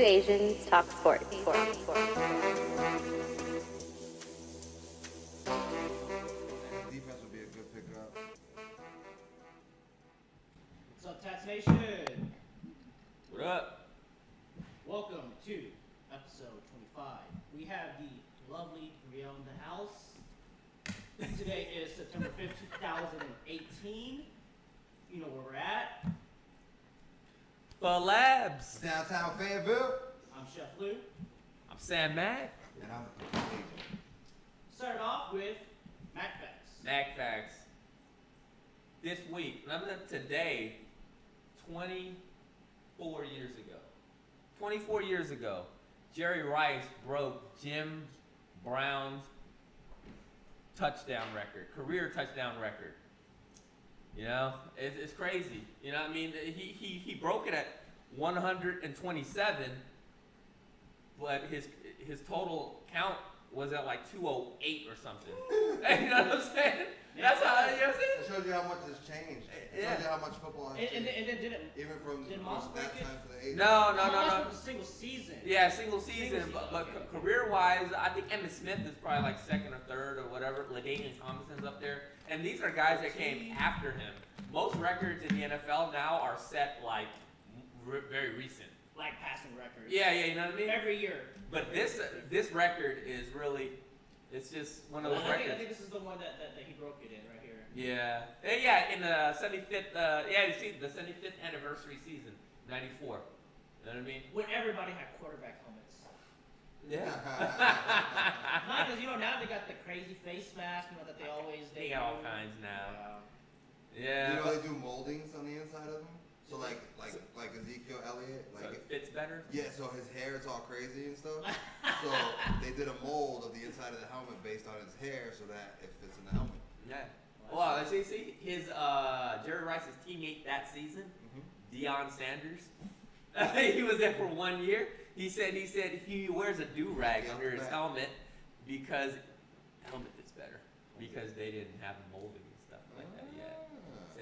Asians talk sports. Defense would be a good pickup. What's up, TATS Nation? What up? Welcome to episode 25. We have the lovely Brielle in the house. Today is September 5th, 2018. You know where we're at. For Labs. Downtown Fayetteville. I'm Chef Lou. I'm Sam Mack. And I'm Agent. Start off with MacFacts. Mac Facts. This week, today, 24 years ago. 24 years ago, Jerry Rice broke Jim Brown's touchdown record, career touchdown record. You know, it's crazy. You know what I mean? He broke it at 127, but his total count was at like 208 or something. You know what I'm saying? That's how, you know what I'm saying? It shows you how much has changed. It shows you how much football has And changed. then did it? Even from Moss break that it? time to the 80s. No. Moss was a single season. Yeah, single season, but okay. career-wise, I think Emmitt Smith is probably like second or third or whatever. LaDainian Tomlinson's up there, and these are guys that came after him. Most records in the NFL now are set like very recent. Like passing records. Yeah, you know what I mean. Every year. But this record is really, it's just one of those I records. think this is the one that he broke it in right here. Yeah, in the 75th. You see the 75th anniversary season, '94. You know what I mean? When everybody had quarterback helmets. Yeah. Because now they got the crazy face mask, that they always They got all kinds now. You Yeah. know they do moldings on the inside of them? So like Ezekiel Elliott, So it fits better. yeah, so his hair is all crazy and stuff. So they did a mold of the inside of the helmet based on his hair so that it fits in the helmet. Yeah. Well, see, his Jerry Rice's teammate that season, Deion Sanders. He was there for 1 year. He said he wears a do-rag under his helmet because the helmet fits better because they didn't have molding and stuff like that yet.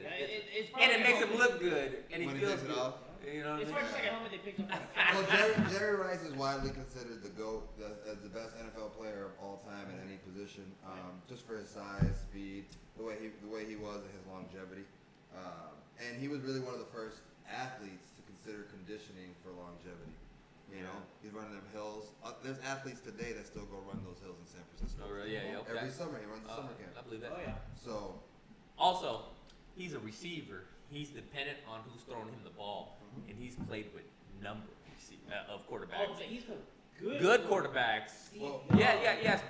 Yeah, And it makes him look good, and he When he feels takes it good. off. You know what I It's mean? probably just like a helmet they picked up. Well, Jerry Rice is widely considered the GOAT, as the best NFL player of all time in any position, just for his size, speed, the way he was, and his longevity. And he was really one of the first athletes to consider conditioning for longevity. You know, he's running them hills. There's athletes today that still go run those hills in San Francisco. Oh, really? Yeah, okay. Every summer he runs the summer camp. I believe that. Oh yeah. So Also, he's a receiver. He's dependent on who's throwing him the ball, and he's played with number of quarterbacks. Oh, so he's a Good quarterbacks. Well, Yes,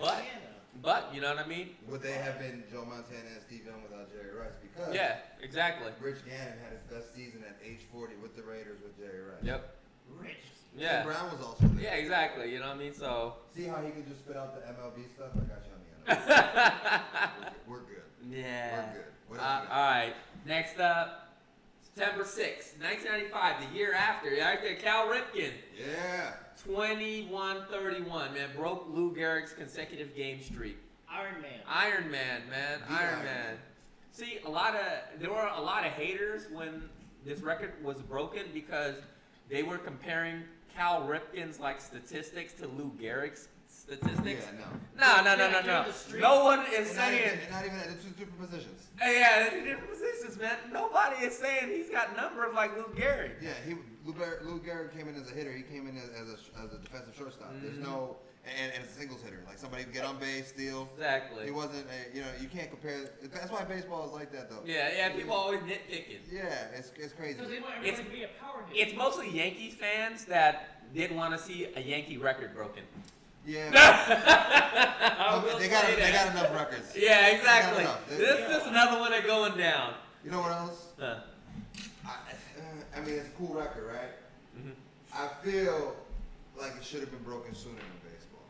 but you know what I mean? would they have been Joe Montana and Steve Young without Jerry Rice? Because Yeah, exactly. Rich Gannon had his best season at age 40 with the Raiders with Jerry Rice. Yep. Rich. Yeah. Jim Brown was also there. Yeah, exactly. You know what I mean? So. See how he can just spit out the MLB stuff? I got you on the NFL. We're good. Yeah. We're good. What else All you got? right. Next up, September 6th, 1995, the year after. Right there, Cal Ripken. Yeah. 21-31, man. Broke Lou Gehrig's consecutive game streak. Iron Man. Iron Man, man. The Iron Iron Man. Man. See, there were a lot of haters when this record was broken because they were comparing Cal Ripken's statistics to Lou Gehrig's statistics. Yeah, No. During the streak. No one is Not saying. even, not even it's two different positions. Yeah, they're different positions, man. Nobody is saying he's got numbers like Lou Gehrig. Yeah, Lou Gehrig came in as a hitter. He came in as a defensive shortstop. There's no and a singles hitter, like somebody can get on base, steal. Exactly. He wasn't you can't compare. That's why baseball is like that, though. Yeah. People always nitpicking. Yeah, it's crazy. Because they want everybody to be a power hitter. It's mostly Yankees fans that didn't want to see a Yankee record broken. Yeah. I will they say got that. enough records. Yeah, exactly. enough. This is just another one that's going down. You know what else? Huh. I mean, it's a cool record, right? Mhm. I feel like it should have been broken sooner in baseball,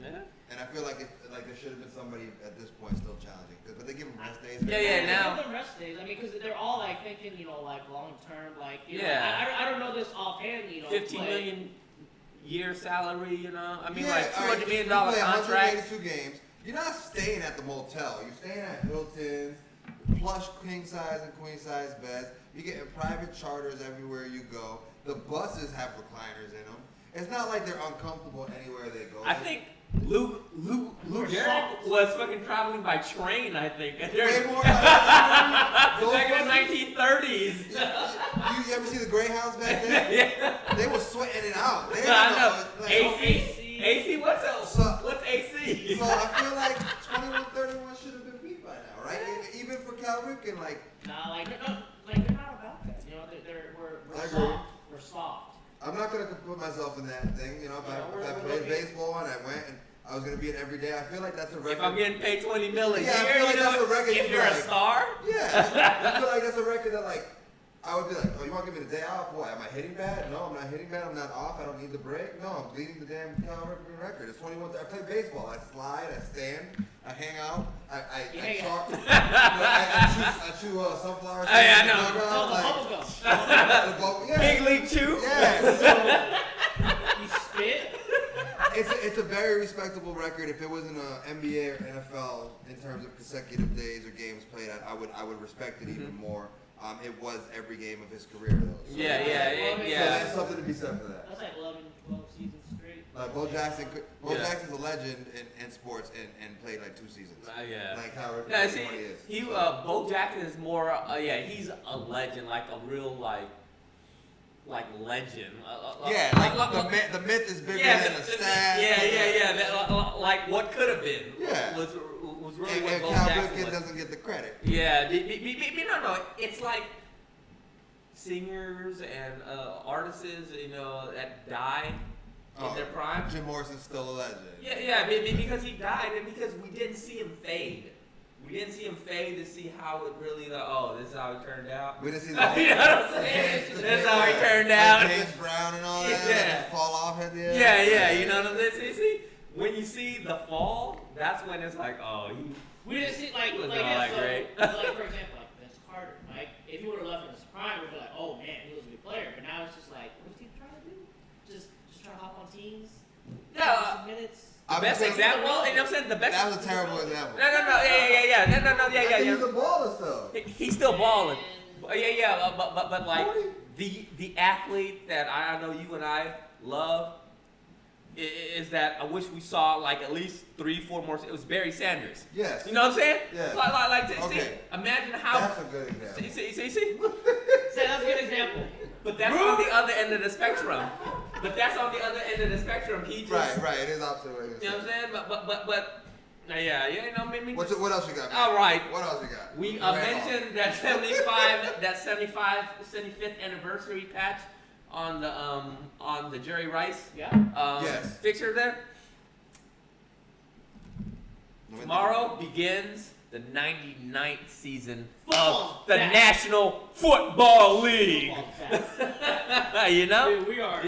Yeah. and I feel like there should have been somebody at this point still challenging. But they give them rest days. Yeah, now- Give them rest days. I mean, because they're all thinking, long term, Yeah. I don't know this offhand, 15 million year salary, I mean, Yeah, $200 million you play contract. 182 games. You're not staying at the motel. You're staying at Hilton's, plush king size and queen size beds. You're getting private charters everywhere you go. The buses have recliners in them. It's not like they're uncomfortable anywhere they go. I think Lou Gehrig was fucking traveling by train, I think. Way more Back in the 1930s. You ever see the Greyhounds back then? Yeah. They were sweating it out. They I know. like, AC? What's AC? So I feel like 21-31 should have been beat by now, right? Even for Cal Ripken, like. Nah, they're not about that. You know, we're soft. We're soft. I'm not gonna put myself in that thing. You know, if I played baseball and I went and I was gonna be it every day, I feel like that's a record. If I'm getting paid $20 million I feel like that's a record. if you're a star. Yeah, I feel like that's a record that like. I would be like, oh, you want to give me the day off? What, am I hitting bad? No, I'm not hitting bad. I'm not off. I don't need the break. No, I'm beating the damn Cal Ripken record. It's 21. I play baseball. I slide. I stand. I hang out. I chalk. I chew sunflower seeds. I know. The bubble gum. Yeah. Big League Chew. Yeah. You spit. It's a very respectable record. If it was in a NBA or NFL in terms of consecutive days or games played, I would respect it even more. It was every game of his career, though. So Yeah. So there's something to be said for that. That's like 11, 12 seasons straight. Like Bo Jackson's a legend in sports and played like 2 seasons. Yeah. Like how Yeah, see, is. Bo Jackson is more. He's a legend, like a real like legend. The myth is bigger Yeah, than the stats. Yeah. Like what could have been. Yeah. Was really what And Bo Cal Jackson Ripken was. doesn't get the credit. Yeah, no. It's like singers and artists, that died in their prime. Jim Morrison's still a legend. Yeah, because he died and because we didn't see him fade. We didn't see him fade to see how it really, this is how he turned out. We didn't see You know what I'm saying? That's how he turned out. James Brown and all that. Yeah. Fall off at the end. Yeah, you know what I'm saying? See, when you see the fall, that's when it's like, We didn't see great. like for example, like Vince Carter. Like if he would have left in his prime, we'd be like, oh man, he was a good player. But now it's just like, what is he trying to do? Just try to hop on teams. Yeah. Minutes. The best example, you know what I'm saying? The best. That was a terrible example. No, yeah. He's a baller still. He's still balling. But like the athlete that I know you and I love is that I wish we saw like at least 3-4 more. It was Barry Sanders. Yes. You know what I'm saying? Yes. See, imagine how. That's a good example. See. That's a good example. But that's on the other end of the spectrum. He just. Right. It is opposite way. You know what I'm saying? But. Maybe. What else you got? Man? All right. What else you got? We mentioned that 75th anniversary patch on the Jerry Rice Yes. fixture there. Tomorrow begins the 99th season of the National Football League. You know? Dude, we are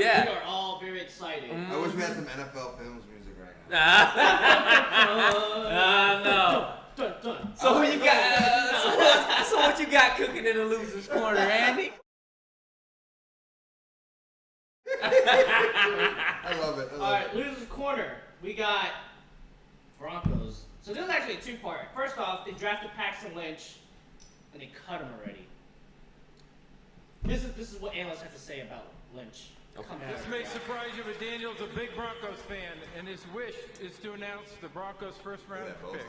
all very excited. I wish we had some NFL films music right now. No. Dun, dun. So who you got? So what you got cooking in the loser's corner, Andy? I love it. All right, loser's corner. We got Broncos. So this is actually a two-part. First off, they drafted Paxton Lynch, and they cut him already. This is what analysts have to say about Lynch. This may surprise you, but Daniel's a big Broncos fan, and his wish is to announce the Broncos' first-round pick.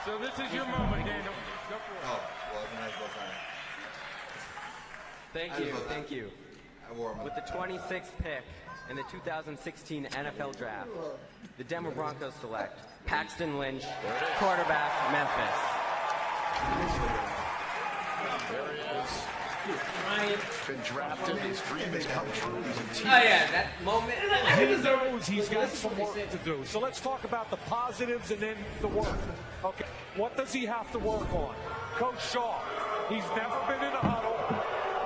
So this is your moment, Daniel. Go for it. Oh, well, it's a nice little time. Thank you. I wore them. With the 26th pick in the 2016 NFL Draft, the Denver Broncos select Paxton Lynch, quarterback, Memphis. There he is. Been drafted. His dream has come true. He's a team. That moment. He knows he's got some work to do. So let's talk about the positives and then the work. Okay, what does he have to work on? Coach Shaw, he's never been in a huddle.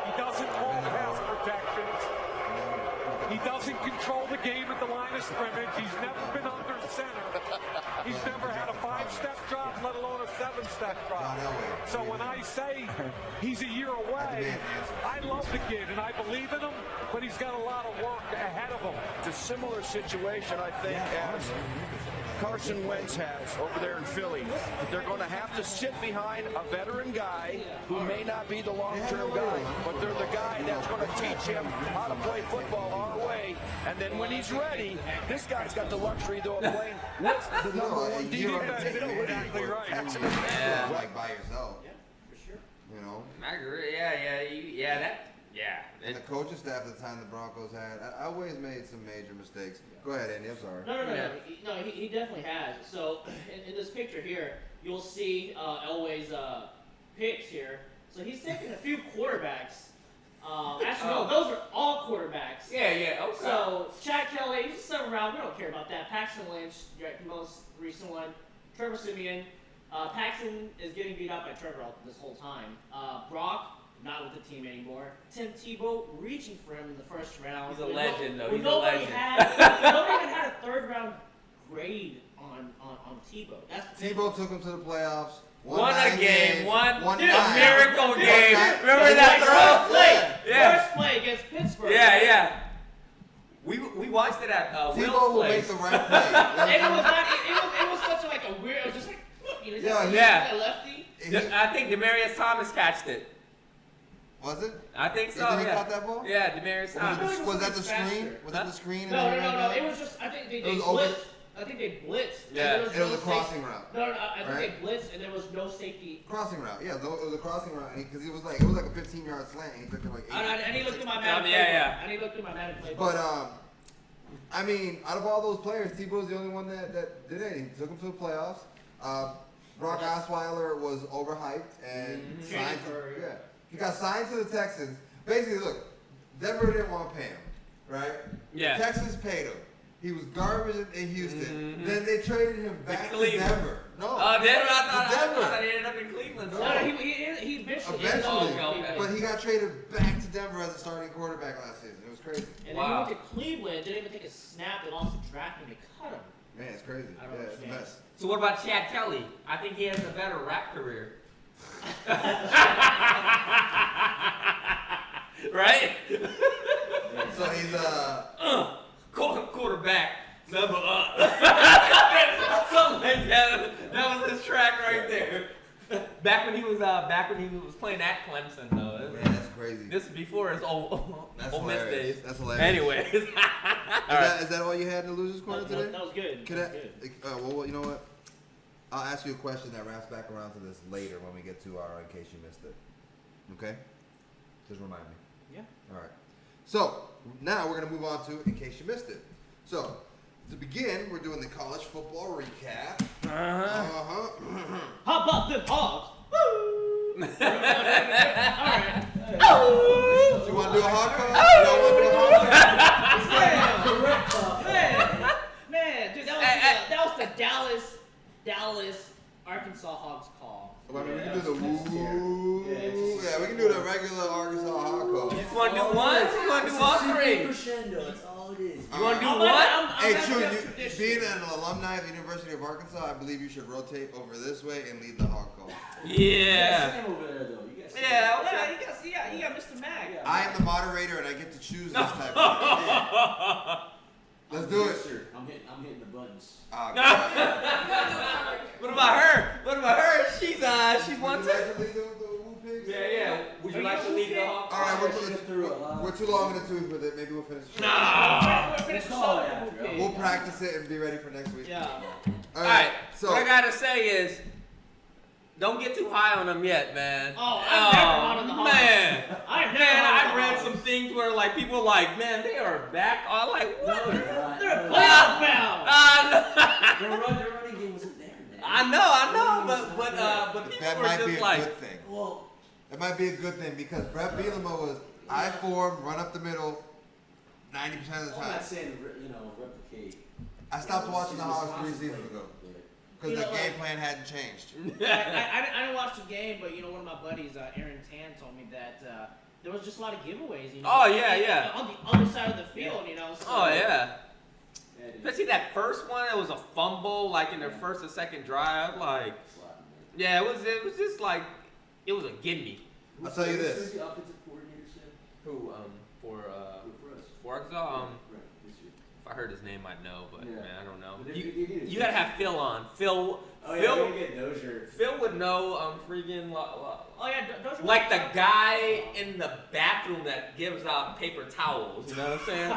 He doesn't call pass protections. He doesn't control the game at the line of scrimmage. He's never been under center. He's never had a 5-step drop, let alone a 7-step drop. So when I say he's a year away, I love the kid and I believe in him, but he's got a lot of work ahead of him. It's a similar situation, I think, as Carson Wentz has over there in Philly. They're going to have to sit behind a veteran guy who may not be the long-term guy, but they're the guy that's going to teach him how to play football our way. And then when he's ready, this guy's got the luxury, though, of playing with the number one defense. Exactly right. Like by yourself. Yeah, for sure. You know? I agree. Yeah. And the coaching staff at the time the Broncos had, I always made some major mistakes. Go ahead, Andy. I'm sorry. No. He definitely has. So in this picture here, you'll see Elway's picks here. So he's taking a few quarterbacks. Actually, no, those are all quarterbacks. Okay. So Chad Kelly, he's a 7th round. We don't care about that. Paxton Lynch, the most recent one. Trevor Siemian. Paxton is getting beat up by Trevor this whole time. Brock, not with the team anymore. Tim Tebow reaching for him in the first round. He's a legend, though. He's a nobody legend. Nobody even had a 3rd round grade on Tebow. Tebow took him to the playoffs. Won a game. Won a nine. miracle game. Remember that throw? First play against Pittsburgh. Yeah. We watched it at Tebow Will's will place. make the right play. And it was such like a weird, it was just like, you know, Yeah. lefty. I think Demaryius Thomas catched it. Was it? I think so. Did he Yeah. caught that ball? Yeah, Demaryius Thomas. Was that the screen? Was that the screen? No. It was just, I think they was open? blitzed. I think they blitzed. Yeah. And It was a crossing route. No, I think Right? they blitzed and there was no safety. Crossing route, yeah, it was a crossing route because it was like a 15-yard slant. He took it like 8. And he looked at my man. Yeah. And he looked at my man. But I mean, out of all those players, Tebow's the only one that did it. He took him to the playoffs. Brock Osweiler was overhyped and signed. He got signed to the Texans. Basically, look, Denver didn't want to pay him, right? Yeah. The Texans paid him. He was garbage in Houston. Then they traded him back to Cleveland. Denver. No, Denver. I Denver. thought he ended up in Cleveland. No, he eventually. Eventually, but he got traded back to Denver as a starting quarterback last season. It was crazy. And then he went to Cleveland, didn't even take a snap, they lost the draft and they cut him. Man, it's crazy. I don't Yeah, it's a understand. mess. So what about Chad Kelly? I think he has a better rap career. Right? So he's quarterback number something like that. That was his track right there. Back when he was playing at Clemson though. man, that's crazy. This is before his Ole Miss days. That's hilarious. Anyways. Is that all you had in the losers corner today? That was good. Well, you know what? I'll ask you a question that wraps back around to this later when we get to our in case you missed it. Okay? Just remind me. Yeah. All right. So now we're gonna move on to in case you missed it. So to begin, we're doing the college football recap. How about them hogs? Woo! Alright. You want to do a hog call? Y'all want to do a hog call? Man, dude, that was the Dallas, Arkansas Hogs call. I mean, we can do the woo. Yeah, we can do the regular Arkansas hog call. You just want to do one? You want to do all three? Crescendo, that's all it is. You want to do one? Hey, Chew, being an alumni of the University of Arkansas, I believe you should rotate over this way and lead the hog call. Yeah. Stand over there, though. You guys Yeah, okay. Yeah, you got Mr. Mag. I am the moderator and I get to choose this type of thing. Let's do it. I'm hitting the buttons. God. What about her? She's one Would too. you like to lead the woo pigs? Yeah. Would you like to lead the hog? All right, we're too long in the tooth with it. Maybe we'll finish. We'll finish the call song. it after. We'll practice it and be ready for next week. Yeah. All Alright, So what I gotta say is, don't get too high on them yet, man. Oh, I'm never hot on the Hogs. Man, I'm never man, hot on I the read Hogs. some things where like people are like, man, they are back. I'm like, what? They're playoff bound. Their running game wasn't there, man. I know, but people that were might just be a like, good thing. Well, That might be a good thing because Brett Bielema was I form, run up the middle, 90% of the I'm not time. saying, replicate. I stopped watching the Hogs 3 seasons ago because the game plan hadn't changed. I didn't watch the game, but one of my buddies, Aaron Tan, told me that there was just a lot of giveaways. You know? Oh, yeah. On the other side of the field, you know. So, Oh yeah. Especially that first one, it was a fumble, like in their first or second drive. Like, yeah, it was just like, it was a gimme. I'll tell you Who's this. the offensive coordinator said? Who for us. Arkansas? Right, this year. If I heard his name, I'd know, but Yeah. man, I don't know. But You gotta have Phil on. Phil. Oh yeah, Phil. we're gonna get Dozier. Phil would know. Freaking. Oh yeah, don't you Like the guy in the bathroom that gives out paper towels. You know what I'm saying?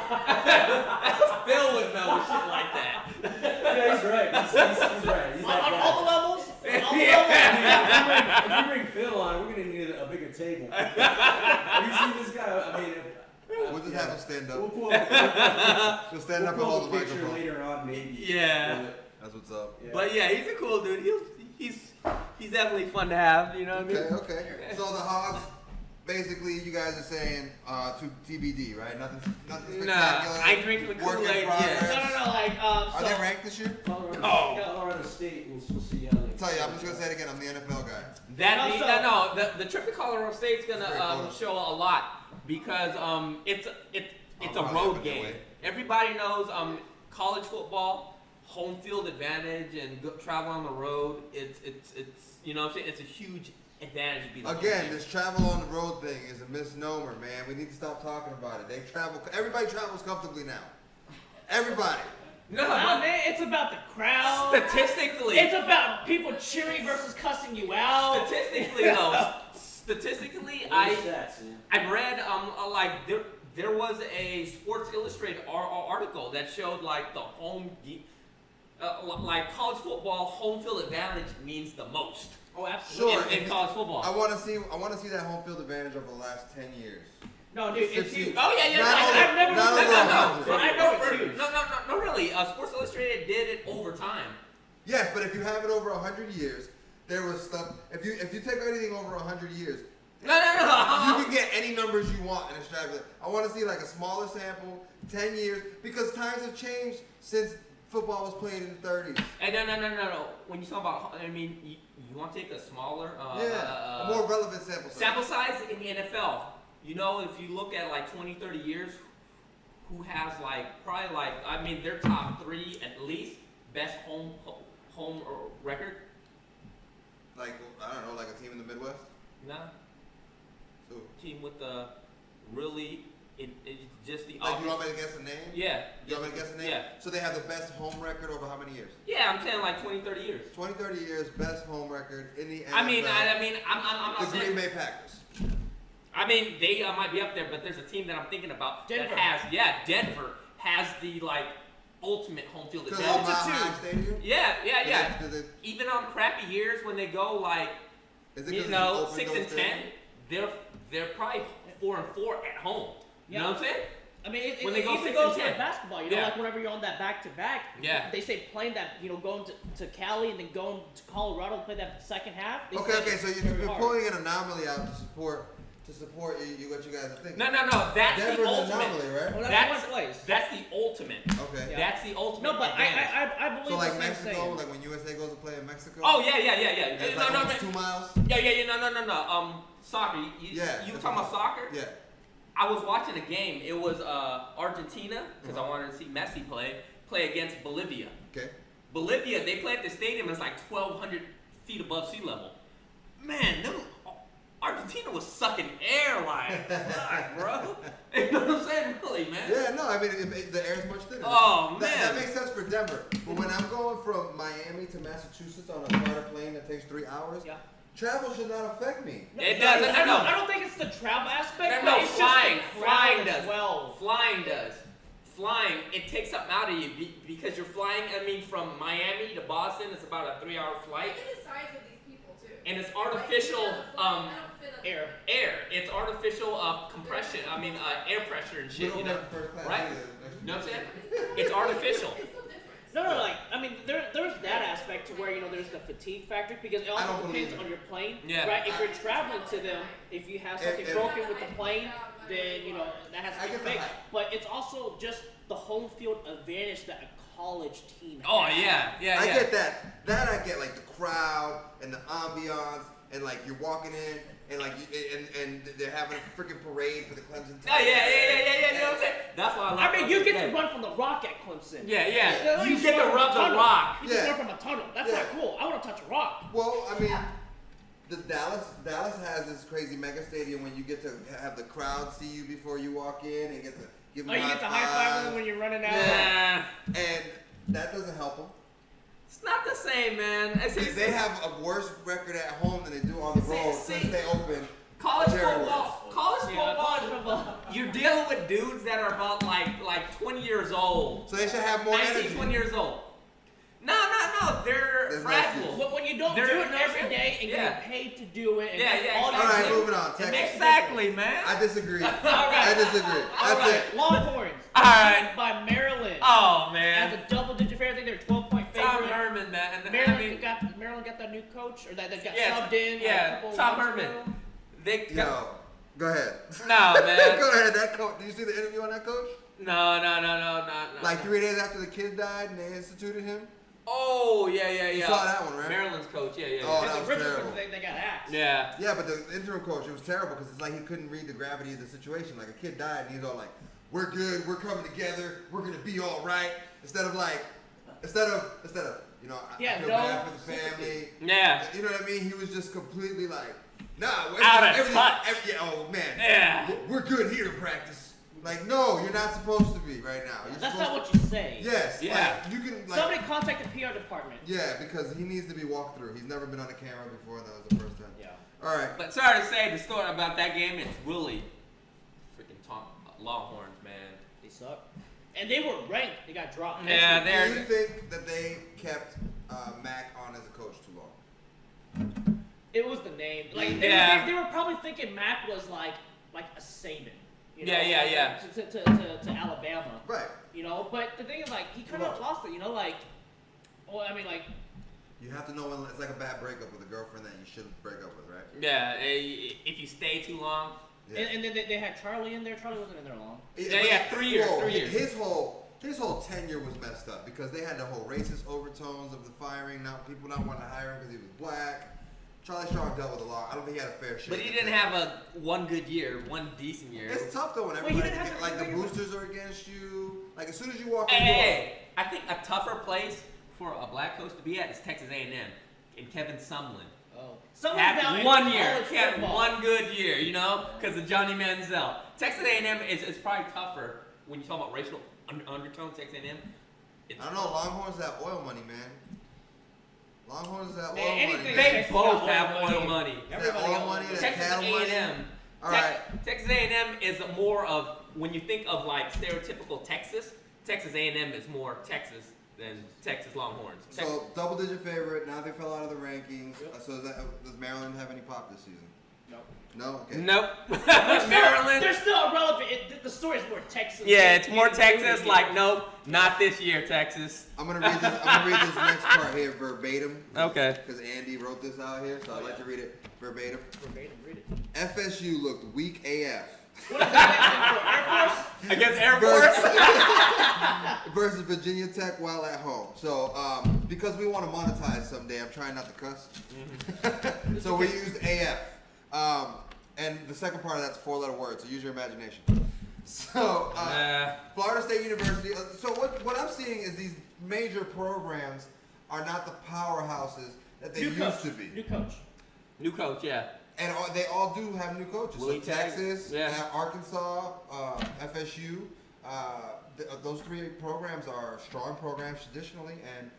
Phil would know shit like that. Yeah, he's right. He's right. He's on all the levels. On all the if you bring Phil on, we're gonna need a bigger table. Have you seen this guy? I mean, We'll just have him stand We'll up. pull up. He'll stand up and We'll pull hold up the a picture microphone. later on, maybe. Yeah. That's what's up. Yeah. But yeah, he's a cool dude. He's definitely fun to have. You know what I mean? Okay. So the Hogs, basically, you guys are saying to TBD, right? Nothing Nah, spectacular. I ain't drinking the Work in Kool-Aid progress. yet. No. Like Are so. they ranked this year? Colorado State. We'll see how they. I'll tell you, I'm just gonna say it again. I'm the NFL guy. The trip to Colorado State's Very gonna cool. show a lot because it's a probably road have it that game. way. Everybody knows college football, home field advantage, and travel on the road. It's you know what I'm saying, it's a huge advantage to be the home Again, team. this travel on the road thing is a misnomer, man. We need to stop talking about it. Everybody travels comfortably now. Everybody. No, Nah, but man, it's about the crowd. statistically, It's about people cheering versus cussing you out. statistically though, statistically, I've read like there was a Sports Illustrated article that showed like the like college football home field advantage means the most. Oh, absolutely. Sure. In college football. I want to see that home field advantage over the last 10 years. No, dude, it's 50. huge. Oh yeah. I've never not looked over at that. 100. But I know it's huge. No, really. Sports Illustrated did it over time. Yes, but if you have it over 100 years, there was stuff. If you take anything over 100 years, No. you can get any numbers you want and extrapolate. I want to see like a smaller sample, 10 years, because times have changed since football was played in the 30s. And no. When you talk about, I mean, you want to take a smaller, A more relevant sample size. sample size in the NFL. You know, if you look at like 20, 30 years, who has like probably like, I mean, their top three at least best home record. Like, I don't know, like a team in the Midwest? Nah. So, Team with the really, it's just the like, you obvious. want me to guess a name? Yeah. You want me to guess a name? Yeah. So they have the best home record over how many years? Yeah, I'm saying like 20, 30 years. 20, 30 years, best home record in the NFL. I mean, I'm not the saying. Green Bay Packers. I mean, they might be up there, but there's a team that I'm thinking about Denver. that has, Denver has the like ultimate home field Because of advantage. Mile High Stadium? Yeah. Is it, Even on crappy years when they go like, is it you 'cause know, it's 6 open and door 10, stadium? they're probably 4 and 4 at home. You know what I'm saying? I mean, it When they go even 6 goes and like 10. basketball. You know, Yeah. like whenever you're on that back-to-back, Yeah. they say playing that, you know, going to Cali and then going to Colorado to play that second half. They say Okay, it's so very you're hard. pulling an anomaly out to support you what you guys are thinking. No. That's Denver's the an ultimate. anomaly, right? Well, that's That's one place. That's the ultimate. Okay. Yeah. That's the ultimate. No, but advantage. I believe So like what you're Mexico, saying. like when USA goes to play in Mexico. Oh yeah. It's like almost 2 miles. Yeah. No. Soccer. You Yeah. talking about soccer? Yeah. I was watching a game. It was Argentina because I wanted to see Messi play against Bolivia. Okay. Bolivia, they play at the stadium. It's like 1,200 feet above sea level. Man, Argentina was sucking air like, fuck, bro. You know what I'm saying? Really, man. Yeah, no, I mean the air's much thinner. Oh, That man. makes sense for Denver. But when I'm going from Miami to Massachusetts on a charter plane that takes 3 hours, Yeah. travel should not affect me. It doesn't. I don't think it's the travel aspect. No, but it's flying. just the crowd Flying as does. well. Flying does. Flying, it takes something out of you because you're flying. I mean, from Miami to Boston, it's about a 3-hour flight, Look at the size of these people too. and it's artificial Air. air. It's artificial compression. I mean, air pressure and We shit. don't You know, have first class right? either. You know what I'm saying? It's artificial. It's still different. No, like I mean, there's that aspect to where you know there's the fatigue factor because it I also don't believe depends it. on your plane, Yeah. right? If you're traveling to them, if you have something If- broken with the plane, then you know that has I to be get the fixed. hype. But it's also just the home field advantage that a college team has. Oh yeah. I get that. That I get, like the crowd and the ambiance and like you're walking in, and like and they're having a freaking parade for the Clemson. Oh yeah. You know what I'm saying? That's why I love. I mean, you get to run from the rock at Clemson. Yeah. You get to rub the rock. You get to run from a tunnel. That's not cool. I want to touch a rock. Well, I mean, the Dallas has this crazy mega stadium when you get to have the crowd see you before you walk in and get to give them you get the high five them when you're running out. Yeah. And that doesn't help them. It's not the same, man. They have a worse record at home than they do on the road since they opened. College football, you're dealing with dudes that are about like 20 years old. So they should have more 19, energy. 20 years old. No, they're fragile. But when you don't do it every day and get paid to do it, and All right, moving on. Exactly, man. I disagree. All right. I disagree. That's it. Longhorns. All right. By Maryland. Oh man. As a double-digit favorite, I think they're 12-point favorite. Tom Herman, man. Maryland got that new coach, or that got subbed in. Yeah, Tom Herman. Go ahead. No, man. Go ahead. That coach. Did you see the interview on that coach? No. Like 3 days after the kid died, and they instituted him. Oh yeah. You saw that one, right? Maryland's coach, yeah. Oh, that was terrible. They got axed. Yeah, but the interim coach, it was terrible because it's like he couldn't read the gravity of the situation. Like a kid died, and he's all like, "We're good. We're coming together. We're gonna be all right." Instead of you know, I feel bad for the family. Yeah. You know what I mean? He was just completely like, "Nah, out of touch." Oh man. Yeah. We're good here in practice. Like, no, you're not supposed to be right now. That's not what you say. Yes. Yeah. Like, you can. Like, somebody contact the PR department. Yeah, because he needs to be walked through. He's never been on a camera before, and that was the first time. Yeah. All right. But sorry to say, the story about that game, it's really freaking Longhorns, man. They suck. And they were ranked. They got dropped. Yeah, Do you think that they kept Mac on as a coach too long? It was the name. Like they were probably thinking Mac was like a Saban. You know, yeah. To Alabama. Right. You know, but the thing is, like, he kind of lost it. You know, like, well, I mean, like. You have to know when it's like a bad breakup with a girlfriend that you shouldn't break up with, right? Yeah. If you stay too long. Yeah. And then they had Charlie in there. Charlie wasn't in there long. Yeah. 3 years. Whoa, 3 years. His whole tenure was messed up because they had the whole racist overtones of the firing. Now people not wanting to hire him because he was black. Charlie Strong dealt with a lot. I don't think he had a fair share. But he didn't have one good year, one decent year. It's tough though when everybody like the boosters are against you. Like as soon as you walk in the door. Hey, I think a tougher place for a black coach to be at is Texas A&M and Kevin Sumlin. Oh, had 1 year. He had 1 good year, you know, because of Johnny Manziel. Texas A&M is probably tougher when you talk about racial undertones. Texas A&M. I don't know. Longhorns have oil money, man. Longhorns have oil money. They both have oil money. Everybody oil money. Texas A&M. All right. Texas A&M is more of, when you think of like stereotypical Texas A&M is more Texas than Texas Longhorns. So double-digit favorite. Now they fell out of the rankings. So does Maryland have any pop this season? No. Okay. Nope. Maryland. They're still irrelevant. The story's more Texas. Yeah, it's more Texas. Like, nope, not this year, Texas. I'm gonna read this next part here verbatim. Okay. Because Andy wrote this out here, so I'd like to read it verbatim. Read it. FSU looked weak AF. What is that for? Air Force? Against Air Force? Versus Virginia Tech while at home. So, because we want to monetize someday, I'm trying not to cuss. Mm-hmm. So we used AF. And the second part of that's a 4-letter word, so use your imagination. So, Florida State University. So what I'm seeing is these major programs are not the powerhouses that they used to be. New coach, yeah. And they all do have new coaches. Willie so Texas, yeah. Arkansas, FSU. Those 3 programs are strong programs traditionally, and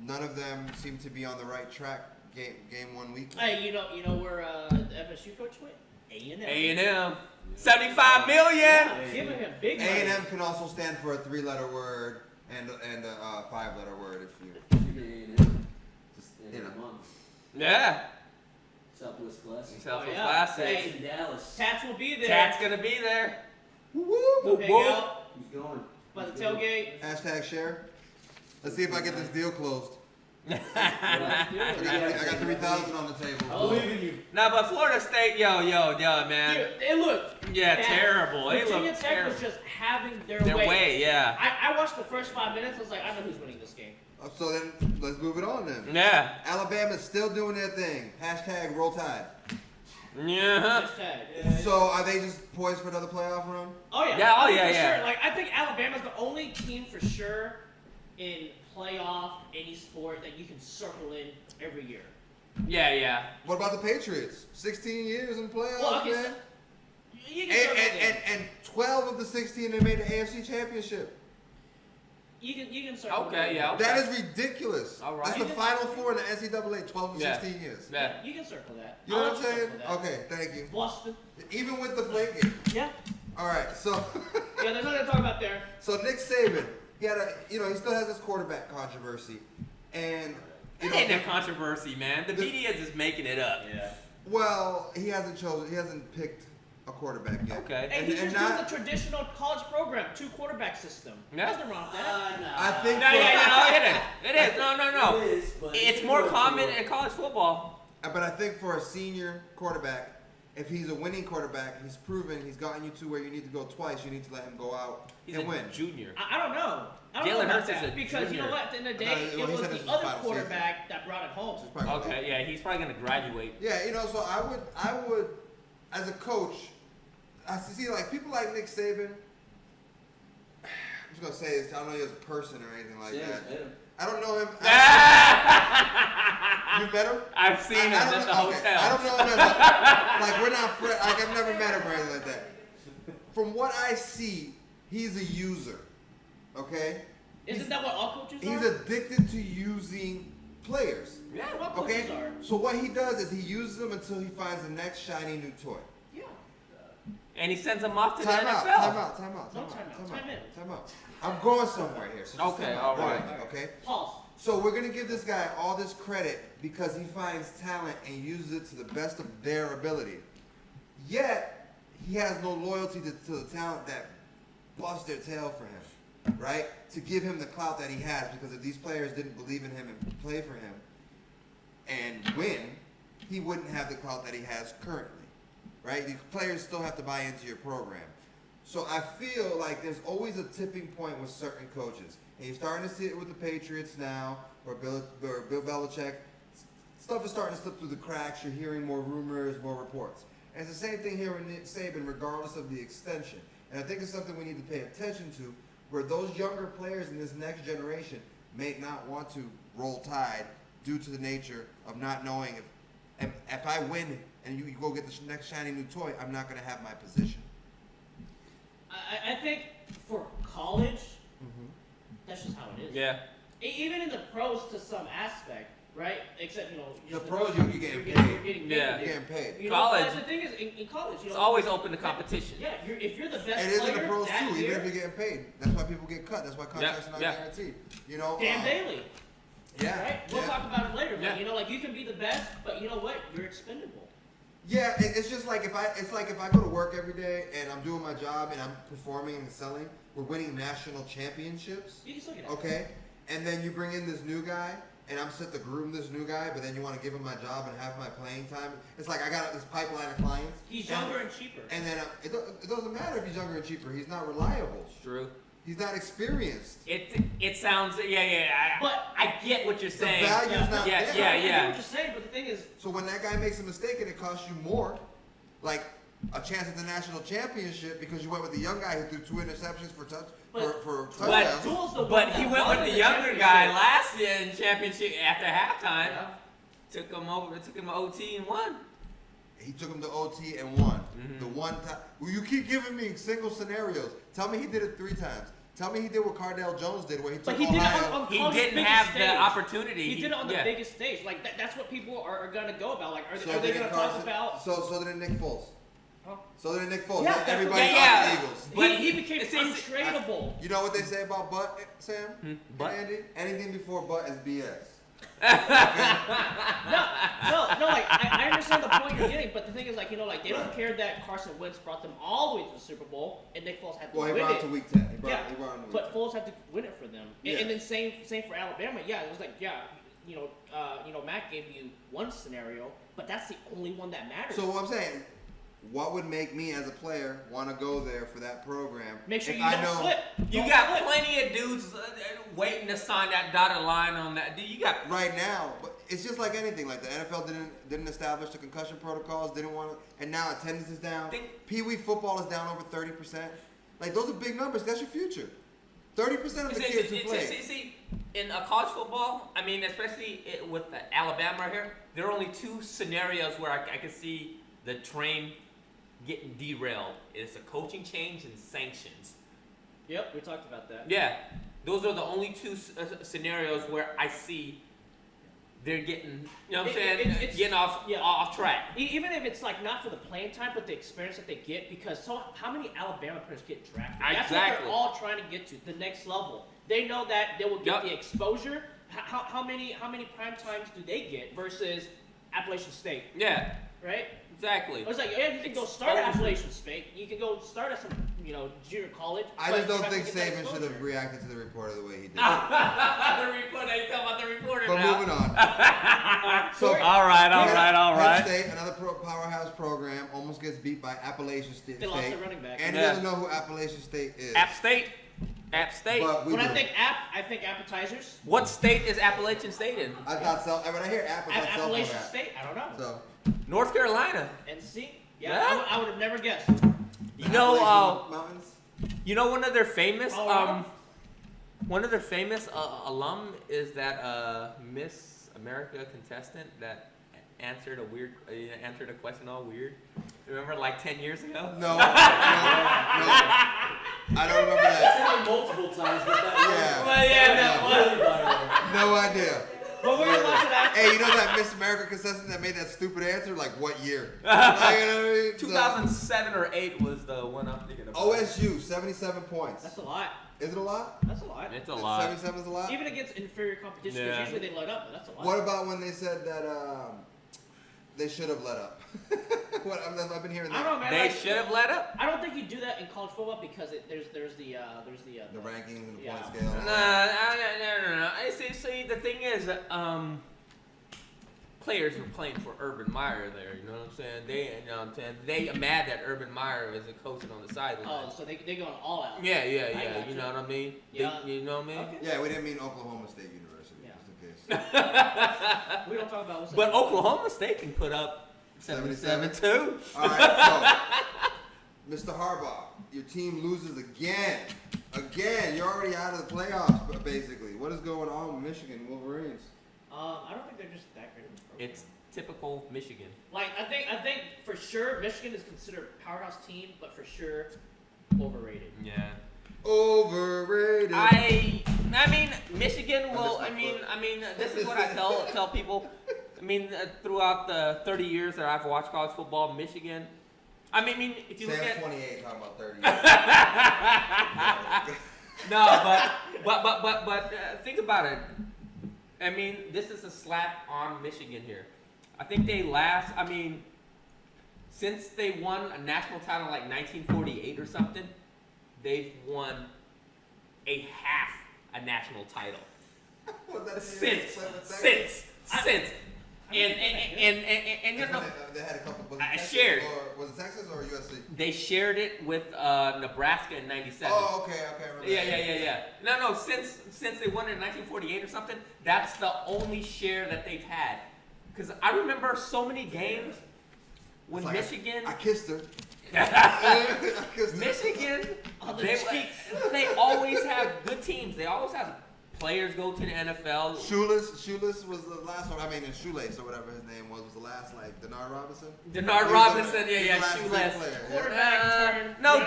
none of them seem to be on the right track. Game 1 week. Hey, you know where the FSU coach went? A&M. $75 million. Yeah, giving him big money. A&M can also stand for a 3-letter word and a 5-letter word if you. Just in a month. Yeah. Southwest Classic. Southwest Classic. Hey, in Dallas. Tats will be there. Tats gonna be there. Woo We'll woo. hang out Who's going? by the tailgate. # share. Let's see if I get this deal closed. I got 3,000 on the table. I believe in you. No, but Florida State, yo, man. Dude, it looked bad. Terrible. It Virginia looked Tech terrible. was just having their Way, way. yeah. I watched the first 5 minutes. I was like, I know who's winning this game. So then, let's move it on then. Yeah. Alabama's still doing their thing. Hashtag Roll Tide. Yeah. Hashtag. So are they just poised for another playoff run? Oh yeah. Yeah, oh, yeah, For yeah. Sure. Like I think Alabama's the only team for sure in playoff any sport that you can circle in every year. Yeah. What about the Patriots? 16 years in playoffs, Well, okay, man. so you can circle in. And 12 of the 16 they made the AFC Championship. You can circle Okay, in. yeah. Okay. That is ridiculous. All right. That's the Final Four in the NCAA, 12 of Yeah. 16 years. Yeah. You can circle that. You know I'll what I'm let you saying? circle that. Okay, thank you. Boston. Even with the flake game. Yeah. All right, so Yeah, there's nothing to talk about there. so Nick Saban, he still has this quarterback controversy, and It ain't a controversy, man. The media is just making it up. Yeah. well, he hasn't picked a quarterback yet. Okay. And he's just not- doing the traditional college program, 2-quarterback system. Yeah. Nothing wrong with that. Nah. I think No, for- it is. No. It is, but It's more common in college football. But I think for a senior quarterback, if he's a winning quarterback, he's proven he's gotten you to where you need to go twice. You need to let him go out He's and a win. junior. I don't know. I don't Jalen know about Hurts is that a because you know junior. what? At the end of the day, Well, it he was said this is the his other final quarterback that brought it home. It's probably- Okay, yeah, he's probably gonna graduate. Yeah, so I would, as a coach, I see like people like Nick Saban. I'm just gonna say this. I don't know you as a person or anything like Sam's that. met him. I don't know him. You met him? I've seen him I don't at the know- okay, hotel. I don't know him as like we're not friends. Like I've never met him or anything like that. From what I see, he's a user. Okay. Isn't that what all coaches He's are? addicted to using players. Yeah, what Okay. coaches are. So what he does is he uses them until he finds the next shiny new toy. Yeah. And he sends them off to the Time out. NFL. Time out. Time out. No, Time time out. out, Time time in. out. Time out. I'm going somewhere here. So just Okay, time out. all right. Okay. Pause. So we're gonna give this guy all this credit because he finds talent and uses it to the best of their ability. Yet he has no loyalty to the talent that busts their tail for him, right? To give him the clout that he has, because if these players didn't believe in him and play for him and win, he wouldn't have the clout that he has currently, right? These players still have to buy into your program. So I feel like there's always a tipping point with certain coaches. And you're starting to see it with the Patriots now, or Bill Belichick. Stuff is starting to slip through the cracks. You're hearing more rumors, more reports. And it's the same thing here with Nick Saban, regardless of the extension. And I think it's something we need to pay attention to, where those younger players in this next generation may not want to roll tide due to the nature of not knowing if I win and you go get the next shiny new toy, I'm not going to have my position. I think for college, that's just how it is. Yeah. Even in the pros to some aspect, right? Except, The just pros, you're getting you're paid. getting Yeah. paid. You're getting paid. You know, College- but the thing is, in college, It's always open to competition. Yeah, if you're the best And it is player in the pros that too, year, even if you're getting paid. That's why people get cut. That's why contracts are not yeah. guaranteed. You know, Dan Bailey, yeah, right? We'll yeah. talk about it later, Yeah. but like you can be the best, but you know what? You're expendable. Yeah, it's just like if I go to work every day and I'm doing my job and I'm performing and selling, we're winning national championships. You can still get that. Okay, and then you bring in this new guy, and I'm set to groom this new guy, but then you want to give him my job and have my playing time. It's like I got this pipeline of clients. He's younger and cheaper. And then it doesn't matter if he's younger and cheaper. He's not reliable. True. He's not experienced. It sounds yeah. But I get what you're saying. value's not yeah, there. yeah, I get yeah. what you're saying, but the thing is, So when that guy makes a mistake and it costs you more, like a chance at the national championship because you went with the young guy who threw 2 interceptions for touchdowns. Jules the one But that he went won with the the younger championship. guy last year in championship after halftime. Yeah. Took him over. Took him OT and won. He took him to OT and won. Mm-hmm. The one time. Well, you keep giving me single scenarios. Tell me he did it 3 times. Tell me he did what Cardale Jones did, where he But took he did it Ohio. on He college's didn't biggest have stage. the opportunity. He did it on the yeah. biggest stage. Like that's what people are gonna go about. Like, are they did gonna Carson- talk about? So did Nick Foles. Huh? So did Nick Foles. Yeah, Not that's everybody what- yeah, yeah. the Eagles. But he became it's- untradeable. You know what they say about butt, Sam? Butt? And Andy? Anything before butt is BS. No, like I understand the point you're getting, but the thing is, like like they don't care that Carson Wentz brought them all the way to the Super Bowl, and Nick Foles had to Well, he win brought it. it to week 10. He brought Yeah, him to week but 10. Foles had to win it for them, Yeah. and then same for Alabama. Yeah, it was like Matt gave you one scenario, but that's the only one that matters. So what I'm saying, what would make me as a player want to go there for that program? Make sure if you I don't know, slip. You Don't got slip. plenty of dudes waiting to sign that dotted line on that. You got right now, but it's just like anything. Like the NFL didn't establish the concussion protocols, didn't want to, and now attendance is down. Pee Wee football is down over 30%. Like those are big numbers. That's your future. 30% of the kids who play. See, in college football, I mean, especially with Alabama here, there are only two scenarios where I can see the train getting derailed. It's a coaching change and sanctions. Yep, we talked about that. Yeah, those are the only two scenarios where I see they're getting, getting off track. Even if it's like not for the playing time, but the experience that they get, because how many Alabama players get drafted? That's what they're all trying to get to, the next level. They know that they will get the exposure. How many prime times do they get versus Appalachian State? Yeah. Right? Exactly. I was like, yeah, you can go start at Appalachian State. You can go start at some, junior college. I just don't think Saban should have reacted to the reporter the way he did. The reporter, you talking about the reporter but now. moving on. All right. Penn State, another powerhouse program, almost gets beat by Appalachian State. They lost their running back. And he doesn't know who Appalachian State is. App State. But when I think appetizers. What state is Appalachian State in? I thought when I hear app, I thought Appalachian State. I don't know. So North Carolina. NC. Yeah. I would have never guessed. Mountains. You know, one of their famous alum is that Miss America contestant that answered a question all weird. Remember, like 10 years ago? No. I don't remember that. It's happened multiple times, but No idea. But we're gonna watch that. Hey, you know that Miss America contestant that made that stupid answer? Like what year? Like, you know what I mean? 2007 or 8 was the one I'm thinking about. OSU, 77 points. That's a lot. Is it a lot? That's a lot. It's a lot. 77 is a lot? Even against inferior competition, because usually they let up, but that's a lot. What about when they said that they should have let up? I've been hearing that. I don't know, man. They should have let up. I don't think you do that in college football because there's the rankings and the point scale. No. I see. The thing is, players were playing for Urban Meyer there. You know what I'm saying? They are mad that Urban Meyer is coaching on the sideline. Oh, so they going all out. Yeah. You know what I mean? Yeah. You know what I mean? Okay. Yeah, we didn't mean Oklahoma State University, just in case. We don't talk about what's But Oklahoma State can put up 77 too. All right, so Mr. Harbaugh, your team loses again. You're already out of the playoffs, basically. What is going on with Michigan Wolverines? I don't think they're just that great of a program. It's typical Michigan. Like I think for sure Michigan is considered a powerhouse team, but for sure overrated. Yeah. Overrated. I mean Michigan will. I mean this is what I tell people. I mean throughout the 30 years that I've watched college football, Michigan. I mean if you look at 28, talking about 30. No, but think about it. I mean, this is a slap on Michigan here. I think since they won a national title like 1948 or something, they've won half a national title. Since. And you know, they had a couple. Shared. Or was it Texas or USC? They shared it with Nebraska in '97. Oh, okay. Yeah. No. Since they won it in 1948 or something, that's the only share that they've had. Because I remember so many games when Michigan. I kissed her. Michigan. They always have good teams. They always have players go to the NFL. Shoeless was the last one. I mean, Shoelace or whatever his name was the last, like, Denard Robinson? Denard Robinson, Shoeless. Quarterback no,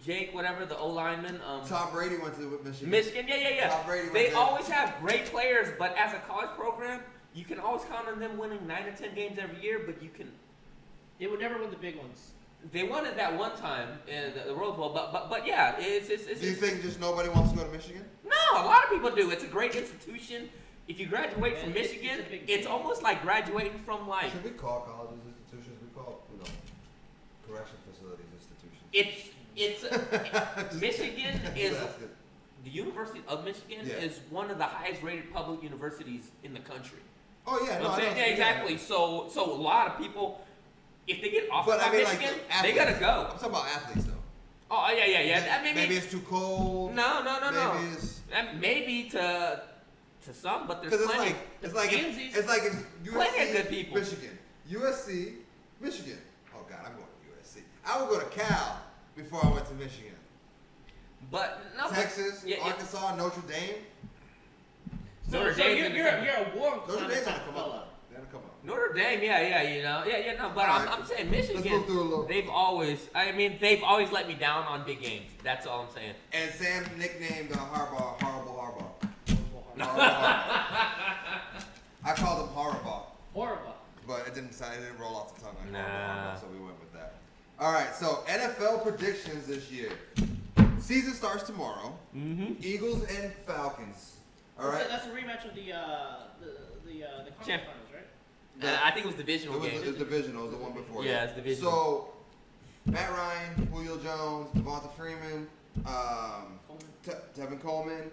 Jake, whatever, the O-lineman. Tom Brady went to Michigan. Yeah. Tom Brady They always have great players, but as a college program, you can always count on them winning 9 or 10 games every year, but you can... They would never win the big ones. They won it that one time in the Rose Bowl, but yeah, it's. Do you think just nobody wants to go to Michigan? No, a lot of people do. It's a great institution. If you graduate from Michigan, it's almost like graduating from like. Should we call colleges institutions? We call correction facilities institutions. Michigan is the University of Michigan is one of the highest rated public universities in the country. Oh yeah, You know what I'm saying? Yeah, exactly. Yeah. So a lot of people, if they get offered by Michigan, like, they gotta go. I'm talking about athletes though. Oh yeah. Maybe it's too cold. No. Maybe it's maybe to some, but there's plenty. It's like if plenty of USC, good people. Michigan. Oh God, I'm going to USC. I would go to Cal before I went to Michigan. But no, Texas, Arkansas, Notre Dame. So you're a warm Notre Dame's gonna type come fella. up. They're gonna come up. Notre Dame, but I'm saying Michigan. Let's move through a little. They've always let me down on big games. That's all I'm saying. And Sam nicknamed Harbaugh Horrible. I called him Horrible, but it didn't roll off the tongue like Harbaugh, so we went with that. All right, so NFL predictions this year. Season starts tomorrow. Mm-hmm. Eagles and Falcons. All right. That's a rematch of the conference finals, right? I think it was divisional game. It was divisional. It was the one before. Yeah, it's divisional. So, Matt Ryan, Julio Jones, Devonta Freeman, Tevin Coleman,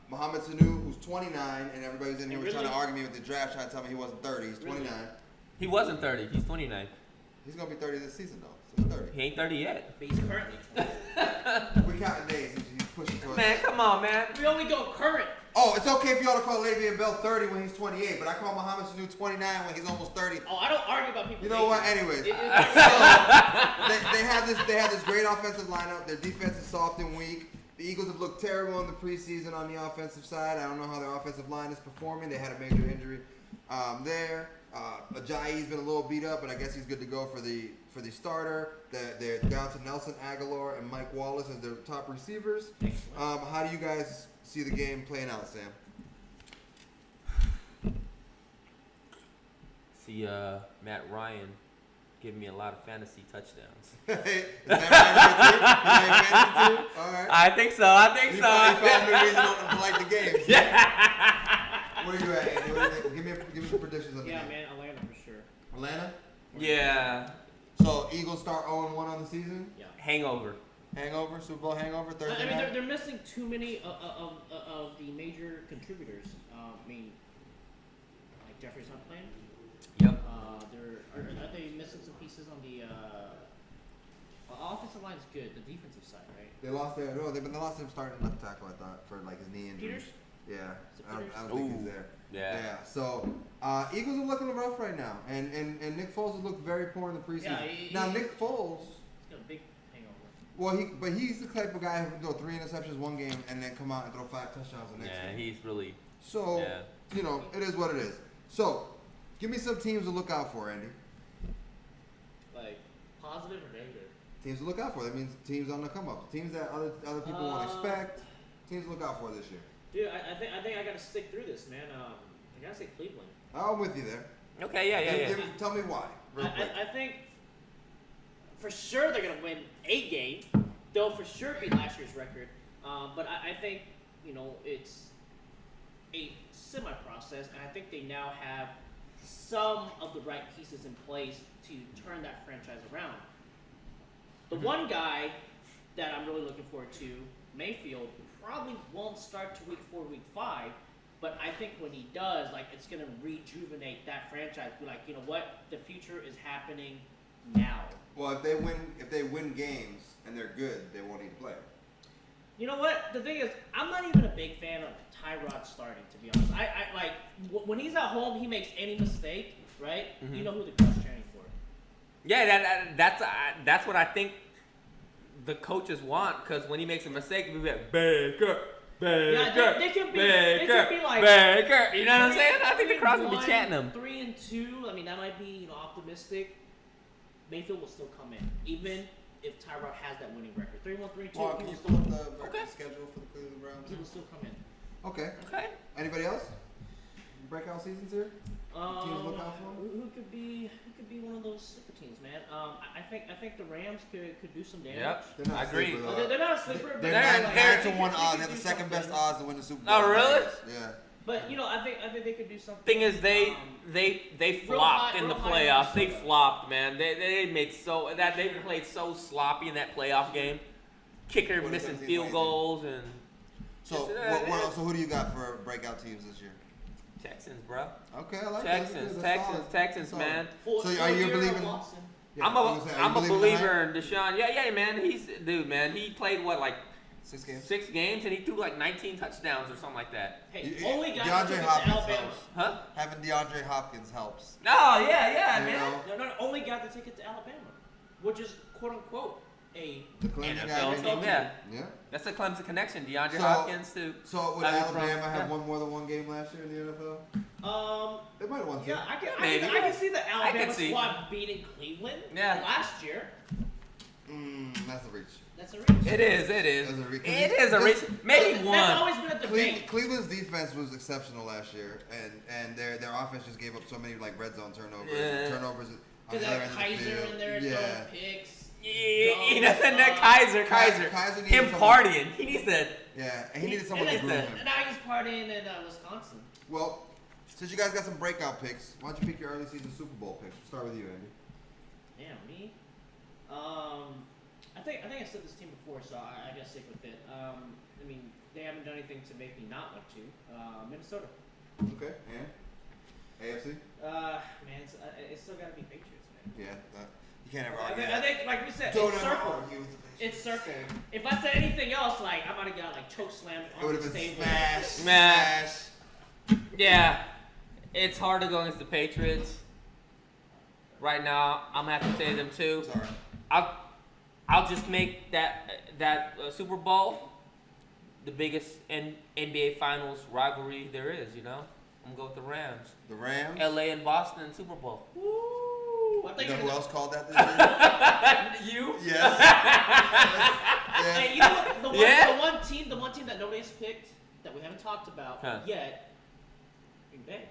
Mohamed Sanu, who's 29, and everybody's in here was trying to argue me with the draft, trying to tell me he wasn't 30. He's 29. He wasn't 30. He's 29. He's gonna be 30 this season though. So he's 30. He ain't 30 yet. But he's currently 20. We counting days. He's pushing towards. Man, come on, man. We only go current. Oh, it's okay for y'all to call Le'Veon Bell 30 when he's 28, but I call Mohamed Sanu 29 when he's almost 30. Oh, I don't argue about people. You know what? Anyways, so they have this great offensive lineup. Their defense is soft and weak. The Eagles have looked terrible in the preseason on the offensive side. I don't know how their offensive line is performing. They had a major injury there. Ajayi's been a little beat up, but I guess he's good to go for the starter. They're down to Nelson Aguilar and Mike Wallace as their top receivers. How do you guys see the game playing out, Sam? See Matt Ryan giving me a lot of fantasy touchdowns. Is that right? All right. I think so. You found no reason to like the game. Yeah. Where are you at, Andy? What do you think? Give me some predictions on the game. Yeah, man, Atlanta for sure. Atlanta? Yeah. So Eagles start 0-1 on the season? Yeah. Hangover, Super Bowl hangover, Thursday I mean, night? they're missing too many of the major contributors. I mean, like Jeffrey's not playing. Yep. Are they missing some pieces on the offensive line's good, the defensive side, right? They lost him starting left tackle, I thought, for like his knee injury. Peters? Yeah. I Peters? don't think he's there. Yeah. So Eagles are looking rough right now, and Nick Foles has looked very poor in the preseason. Yeah, Nick Foles. He's got a big hangover. Well, he's the type of guy who can throw 3 interceptions one game and then come out and throw 5 touchdowns the next game. Yeah, he's really. So Yeah. it is what it is. So give me some teams to look out for, Andy. Like positive or negative? Teams to look out for. That means teams on the come up. Teams that other people won't expect. Teams to look out for this year. Dude, I think I gotta stick through this, man. I gotta say Cleveland. I'm with you there. Okay. Yeah. Tell me why. Real quick. I think for sure they're gonna win a game. They'll for sure beat last year's record. But I think it's a semi-process, and I think they now have some of the right pieces in place to turn that franchise around. The one guy that I'm really looking forward to, Mayfield, probably won't start to week 4, week 5, but I think when he does, it's going to rejuvenate that franchise. Be like, you know what? The future is happening now. Well, if they win games and they're good, they won't need to play. You know what? The thing is, I'm not even a big fan of Tyrod starting, to be honest. I when he's at home, he makes any mistake, right? Mm-hmm. You know who the crowd's cheering for. Yeah, that's what I think the coaches want, because when he makes a mistake, we'll be like, Baker. Yeah, they could be like Baker. You know what I'm saying? I think the crowd's gonna be chanting him. 3-2. I mean, that might be optimistic. Mayfield will still come in, even if Tyrod has that winning record. 3-1, 3-2. Mark, can you pull up the schedule for the Cleveland Browns? He will still come in. Okay. Anybody else? Breakout seasons here? Teams to look out for? Who could be one of those sleeper teams, man? I think the Rams could do some damage. Yep, I agree. They're not a sleeper, but They're 9-1 odds. They're the second best odds to win the Super Bowl. Oh, really? Yeah. But I think they could do something. Thing is, they flopped in the playoffs. They flopped, man. They played so sloppy in that playoff game. kicker What missing 17, field 18. goals and So, so who do you got for breakout teams this year? Texans, bro. Okay, I like Texans, that. Texans, man. So are you believing? Yeah, I'm a believer in Deshaun. Yeah, man. He played what, like 6 games? 6 games, and he threw like 19 touchdowns or something like that. Hey, only guy DeAndre that took it to Hopkins Alabama. helps. Huh? Having DeAndre Hopkins helps. Oh, yeah, You man. know? No, only guy to take it to Alabama, which is quote unquote a The Clemson guy. NFL maybe? team, yeah. Yeah. That's the Clemson connection. DeAndre So- Hopkins too. So would I mean, Alabama from- have yeah. won more than one game last year in the NFL? They might have won 2. Yeah, I Maybe. can see the Alabama see. squad beating Cleveland Yeah. last year. That's a reach. That's a reach. It is. That's a reach. It is a reach. Maybe That's one. always been a debate. Cleveland's defense was exceptional last year, and their offense just gave up so many like red zone turnovers. Yeah. Turnovers on Because the they other had end of the Kaiser field. in there throwing picks. Yeah, and that Kaiser. Kaiser needs Him someone- partying. He needs to. Yeah, and he needed someone to and groom then- him. and now he's partying in Wisconsin. Well, since you guys got some breakout picks, why don't you pick your early season Super Bowl picks? We'll start with you, Andy. Damn, me? I think I said this team before, so I gotta stick with it. I mean, they haven't done anything to make me not want to. Minnesota. Okay, and AFC? Man, it's still gotta be Patriots, man. Yeah, you can't ever I argue. think, I think, like we said, Don't it's ever circled. argue with the It's circled. If I said anything else, like I might have got like choke slammed It on would the have been table. smash, Man. smash. Yeah, it's hard to go against the Patriots. Right now, I'm gonna have to say them too. Sorry. I'll just make that Super Bowl the biggest NBA Finals rivalry there is. You know, I'm gonna go with the Rams. The Rams? LA and Boston Super Bowl. Woo! I You think know you're who gonna- else called that this year? You? Yes. Hey, you know what? Yeah? The one team that nobody has picked that we haven't talked about Huh. yet. Green Bay.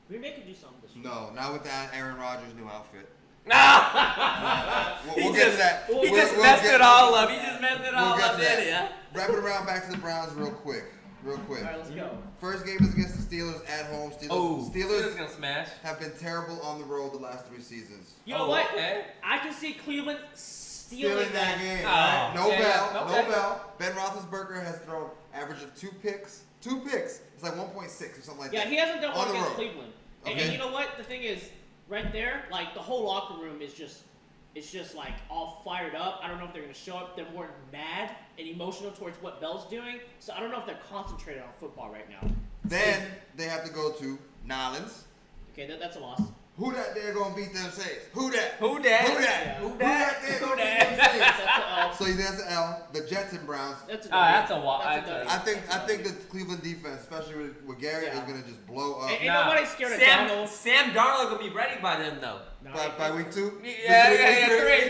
Green Bay could do something this year. No, not with that Aaron Rodgers' new outfit. No! We'll get to that. He We'll just get- messed it all up. He just messed it all We'll get up, to that. didn't he? Yeah? Wrap it around back to the Browns real quick. All right, let's go. First game is against the Steelers at home. Oh, Steelers gonna smash. have been terrible on the road the last 3 seasons. You know Oh, what? okay. I can see Cleveland stealing That game. Oh, Right? No yeah, bell. yeah, No okay. bell. Ben Roethlisberger has thrown average of 2 picks. 2 picks. It's like 1.6 or something like Yeah, that. he hasn't done On well the against road. Cleveland. And Okay. you know what? The thing is, right there, like the whole locker room is just like all fired up. I don't know if they're gonna show up. They're more mad and emotional towards what Bell's doing. So I don't know if they're concentrated on football right now. Then they have to go to Nolans. Okay, that's a loss. Who that there gonna beat them Saints? Who that? Who that? Who that? Yeah. Who that there Who gonna beat that? them Saints? That's a L. So that's an L. The Jets and Browns. That's a That's a wa- That's that's a- W. I think the Cleveland defense, especially with Garrett, Yeah. is gonna just blow up. Ain't nobody's scared of Donald. Sam Darnold gonna be ready by then though. No, By week 2? Yeah,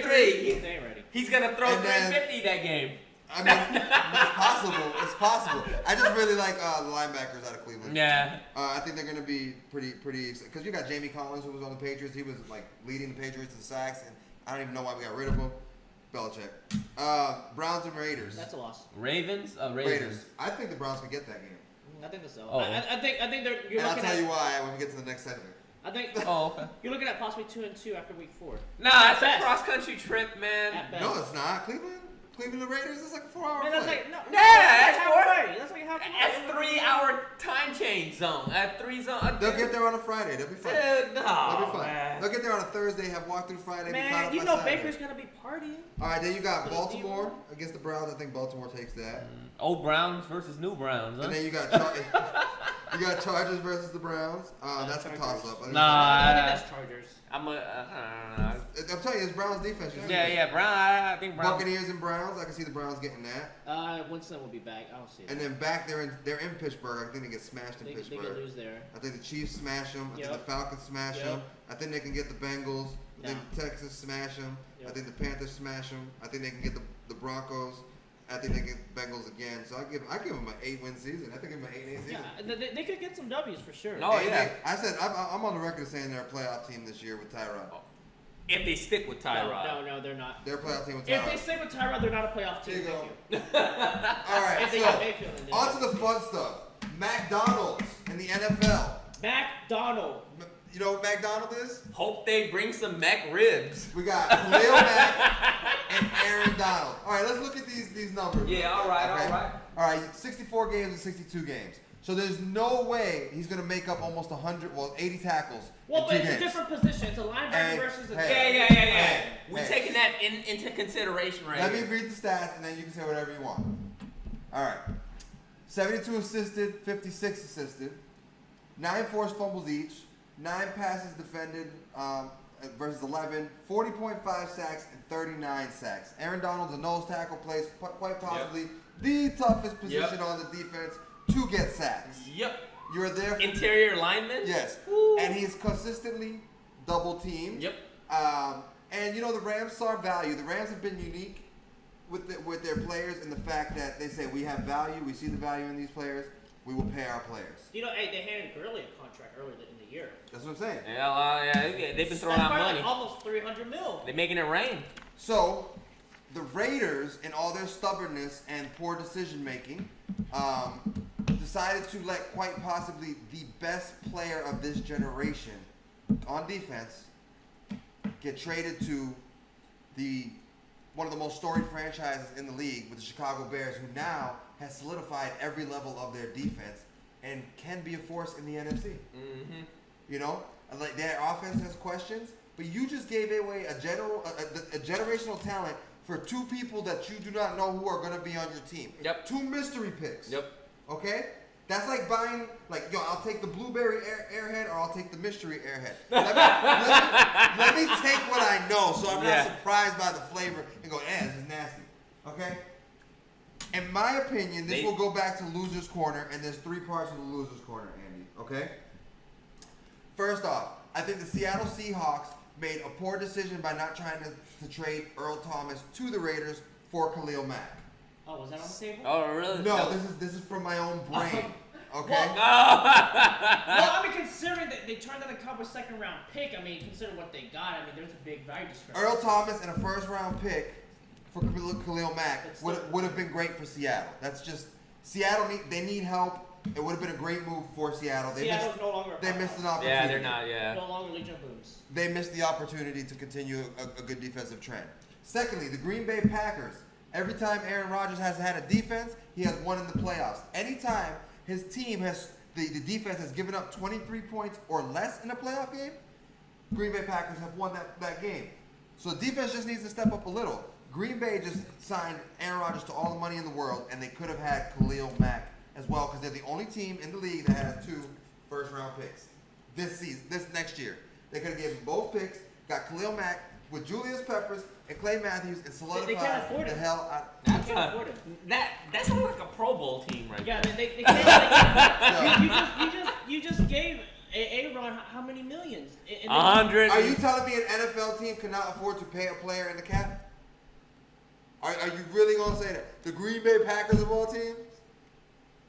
3. They ain't ready. He's gonna throw And then- 350 that game. I mean, it's possible. It's possible. I just really like the linebackers out of Cleveland. Yeah. I think they're going to be pretty because you got Jamie Collins, who was on the Patriots. He was like leading the Patriots in sacks, and I don't even know why we got rid of him. Belichick. Browns and Raiders. That's a loss. Ravens? Raiders. I think the Browns can get that game. I think that's a Oh. I think they're. You're And I'll looking tell at, you why when we get to the next segment. I think Oh, okay. you're looking at possibly 2-2 after week 4. Nah, it's a Best. cross country trip, man. At best. No, it's not. Cleveland Raiders is like a 4-hour Man, that's flight. like no. Yeah, that's that's halfway. That's like halfway. That's 3-hour time change zone. At 3 zone. They'll get there on a Friday. They'll be fine. Dude, no, They'll be fine. man. They'll get there on a Thursday, have walk through Friday, be caught Man, up you by know Saturday. Baker's gonna be partying. All right, then you got Little Baltimore D-Line. against the Browns. I think Baltimore takes that. Old Browns versus new Browns, huh? And then you got Chargers versus the Browns. That's a Chargers. toss up. I think that's Chargers. I'm I'm telling you, it's Browns defense. yeah, Brown. I think Brown. Buccaneers and Browns. I can see the Browns getting that. Winston will be back. I don't see it. And then back they're in Pittsburgh. I think they get smashed in they Pittsburgh. could lose there. I think the Chiefs smash them. I think Yep. the Falcons smash Yep. them. I think they can get the Bengals. I think Nah. Texas smash them. I Yep. think the Panthers smash them. I think they can get the Broncos. I think they get Bengals again. So I give them an 8-win season. I think give them an 8-8 season. Yeah, they could get some W's for sure. No. Oh, And yeah. I said I'm on the record saying they're a playoff team this year with Tyrod. If they stick with Tyrod. No, they're not. They're a playoff team with If they Tyrod. stay with Tyrod, they're not a playoff There team. you go. Thank All right, If they got so Mayfield in there. on to the fun stuff. McDonald's in the NFL. McDonald. You know what McDonald is? Hope they bring some Mac ribs. We got Khalil Mack and Aaron Donald. All right, let's look at these numbers. Yeah, all right. All right, 64 games and 62 games. So there's no way he's going to make up almost 80 tackles. Well, in but 2 it's games. a different position. It's a linebacker versus a. Yeah. We're taking that into consideration right Let here. me read the stats, and then you can say whatever you want. All right. 72 assisted, 56 assisted, 9 forced fumbles each, 9 passes defended versus 11, 40.5 sacks, and 39 sacks. Aaron Donald's a nose tackle, plays quite possibly the toughest position on the defense to get sacks. Yep. You're there. Interior lineman? Yes. Woo. And he's consistently double teamed. Yep. And, the Rams saw value. The Rams have been unique with their players in the fact that they say, we have value, we see the value in these players, we will pay our players. They handed Gurley a contract earlier in the year. That's what I'm saying. Yeah, they've been throwing out money. Like almost $300 million. They're making it rain. So, the Raiders, in all their stubbornness and poor decision making, decided to let quite possibly the best player of this generation on defense get traded to one of the most storied franchises in the league with the Chicago Bears, who now has solidified every level of their defense and can be a force in the NFC. Mm-hmm. Like their offense has questions, but you just gave away a generational talent for 2 people that you do not know who are going to be on your team. Yep. 2 mystery picks. Yep. Okay? That's like buying, I'll take the blueberry airhead or I'll take the mystery airhead. Let me take what I know so I'm not surprised by the flavor and go, this is nasty. Okay? In my opinion, this will go back to Loser's Corner, and there's 3 parts of the Loser's Corner, Andy. Okay? First off, I think the Seattle Seahawks made a poor decision by not trying to trade Earl Thomas to the Raiders for Khalil Mack. Oh, was that on the table? Oh, really? No, this is from my own brain. Okay. Well, I mean, considering that they turned down a Cowboys second-round pick, considering what they got, there's a big value discrepancy. Earl Thomas and a first-round pick for Khalil Mack would have been great for Seattle. That's just Seattle. They need help. It would have been a great move for Seattle. Seattle's no longer. They missed an opportunity. Yeah, they're not. Yeah. No longer Legion of Booms. They missed the opportunity to continue a good defensive trend. Secondly, the Green Bay Packers. Every time Aaron Rodgers has had a defense, he has won in the playoffs. Anytime his team the defense has given up 23 points or less in a playoff game, Green Bay Packers have won that game. So the defense just needs to step up a little. Green Bay just signed Aaron Rodgers to all the money in the world, and they could have had Khalil Mack as well, because they're the only team in the league that has 2 first-round picks this next year. They could have given both picks, got Khalil Mack with Julius Peppers and Clay Matthews, and solidified the hell out. They can't afford it. That's like a Pro Bowl team right Yeah, there. they can't. You just gave Aaron how many millions? 100. Are you telling me an NFL team cannot afford to pay a player in the cap? Are you really going to say that? The Green Bay Packers of all teams?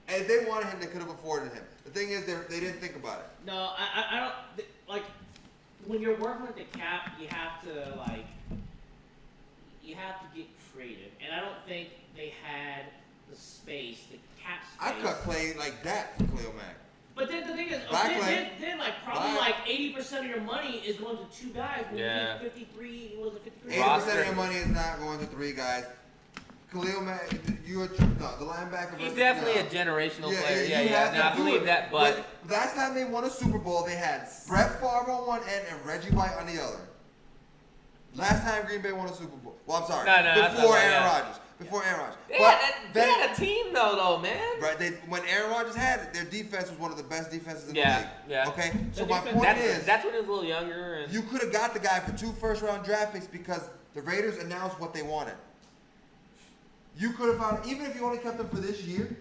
And if they wanted him, they could have afforded him. The thing is, they didn't think about it. No, I don't. Like, when you're working with the cap, you have to get creative. And I don't think they had the space, the cap space. I cut Clay like that for Khalil Mack. But then the thing is, Bye, then probably Bye. 80% of your money is going to 2 guys. When Yeah. you get 53, was it 53? 80% of your money is not going to 3 guys. Khalil Mack, the linebacker. He's definitely a generational player. you have to No, I do believe it. that, but last time they won a Super Bowl, they had Brett Favre on one end and Reggie White on the other. Last time Green Bay won a Super Bowl. Well, I'm sorry. Before Aaron Rodgers. Before Aaron Rodgers. They had a team though, man. Right. When Aaron Rodgers had it, their defense was one of the best defenses in the league. Yeah. Okay. So The my defense- point is, That's when he was a little younger. And you could have got the guy for 2 first-round draft picks because the Raiders announced what they wanted. You could have found, even if you only kept him for this year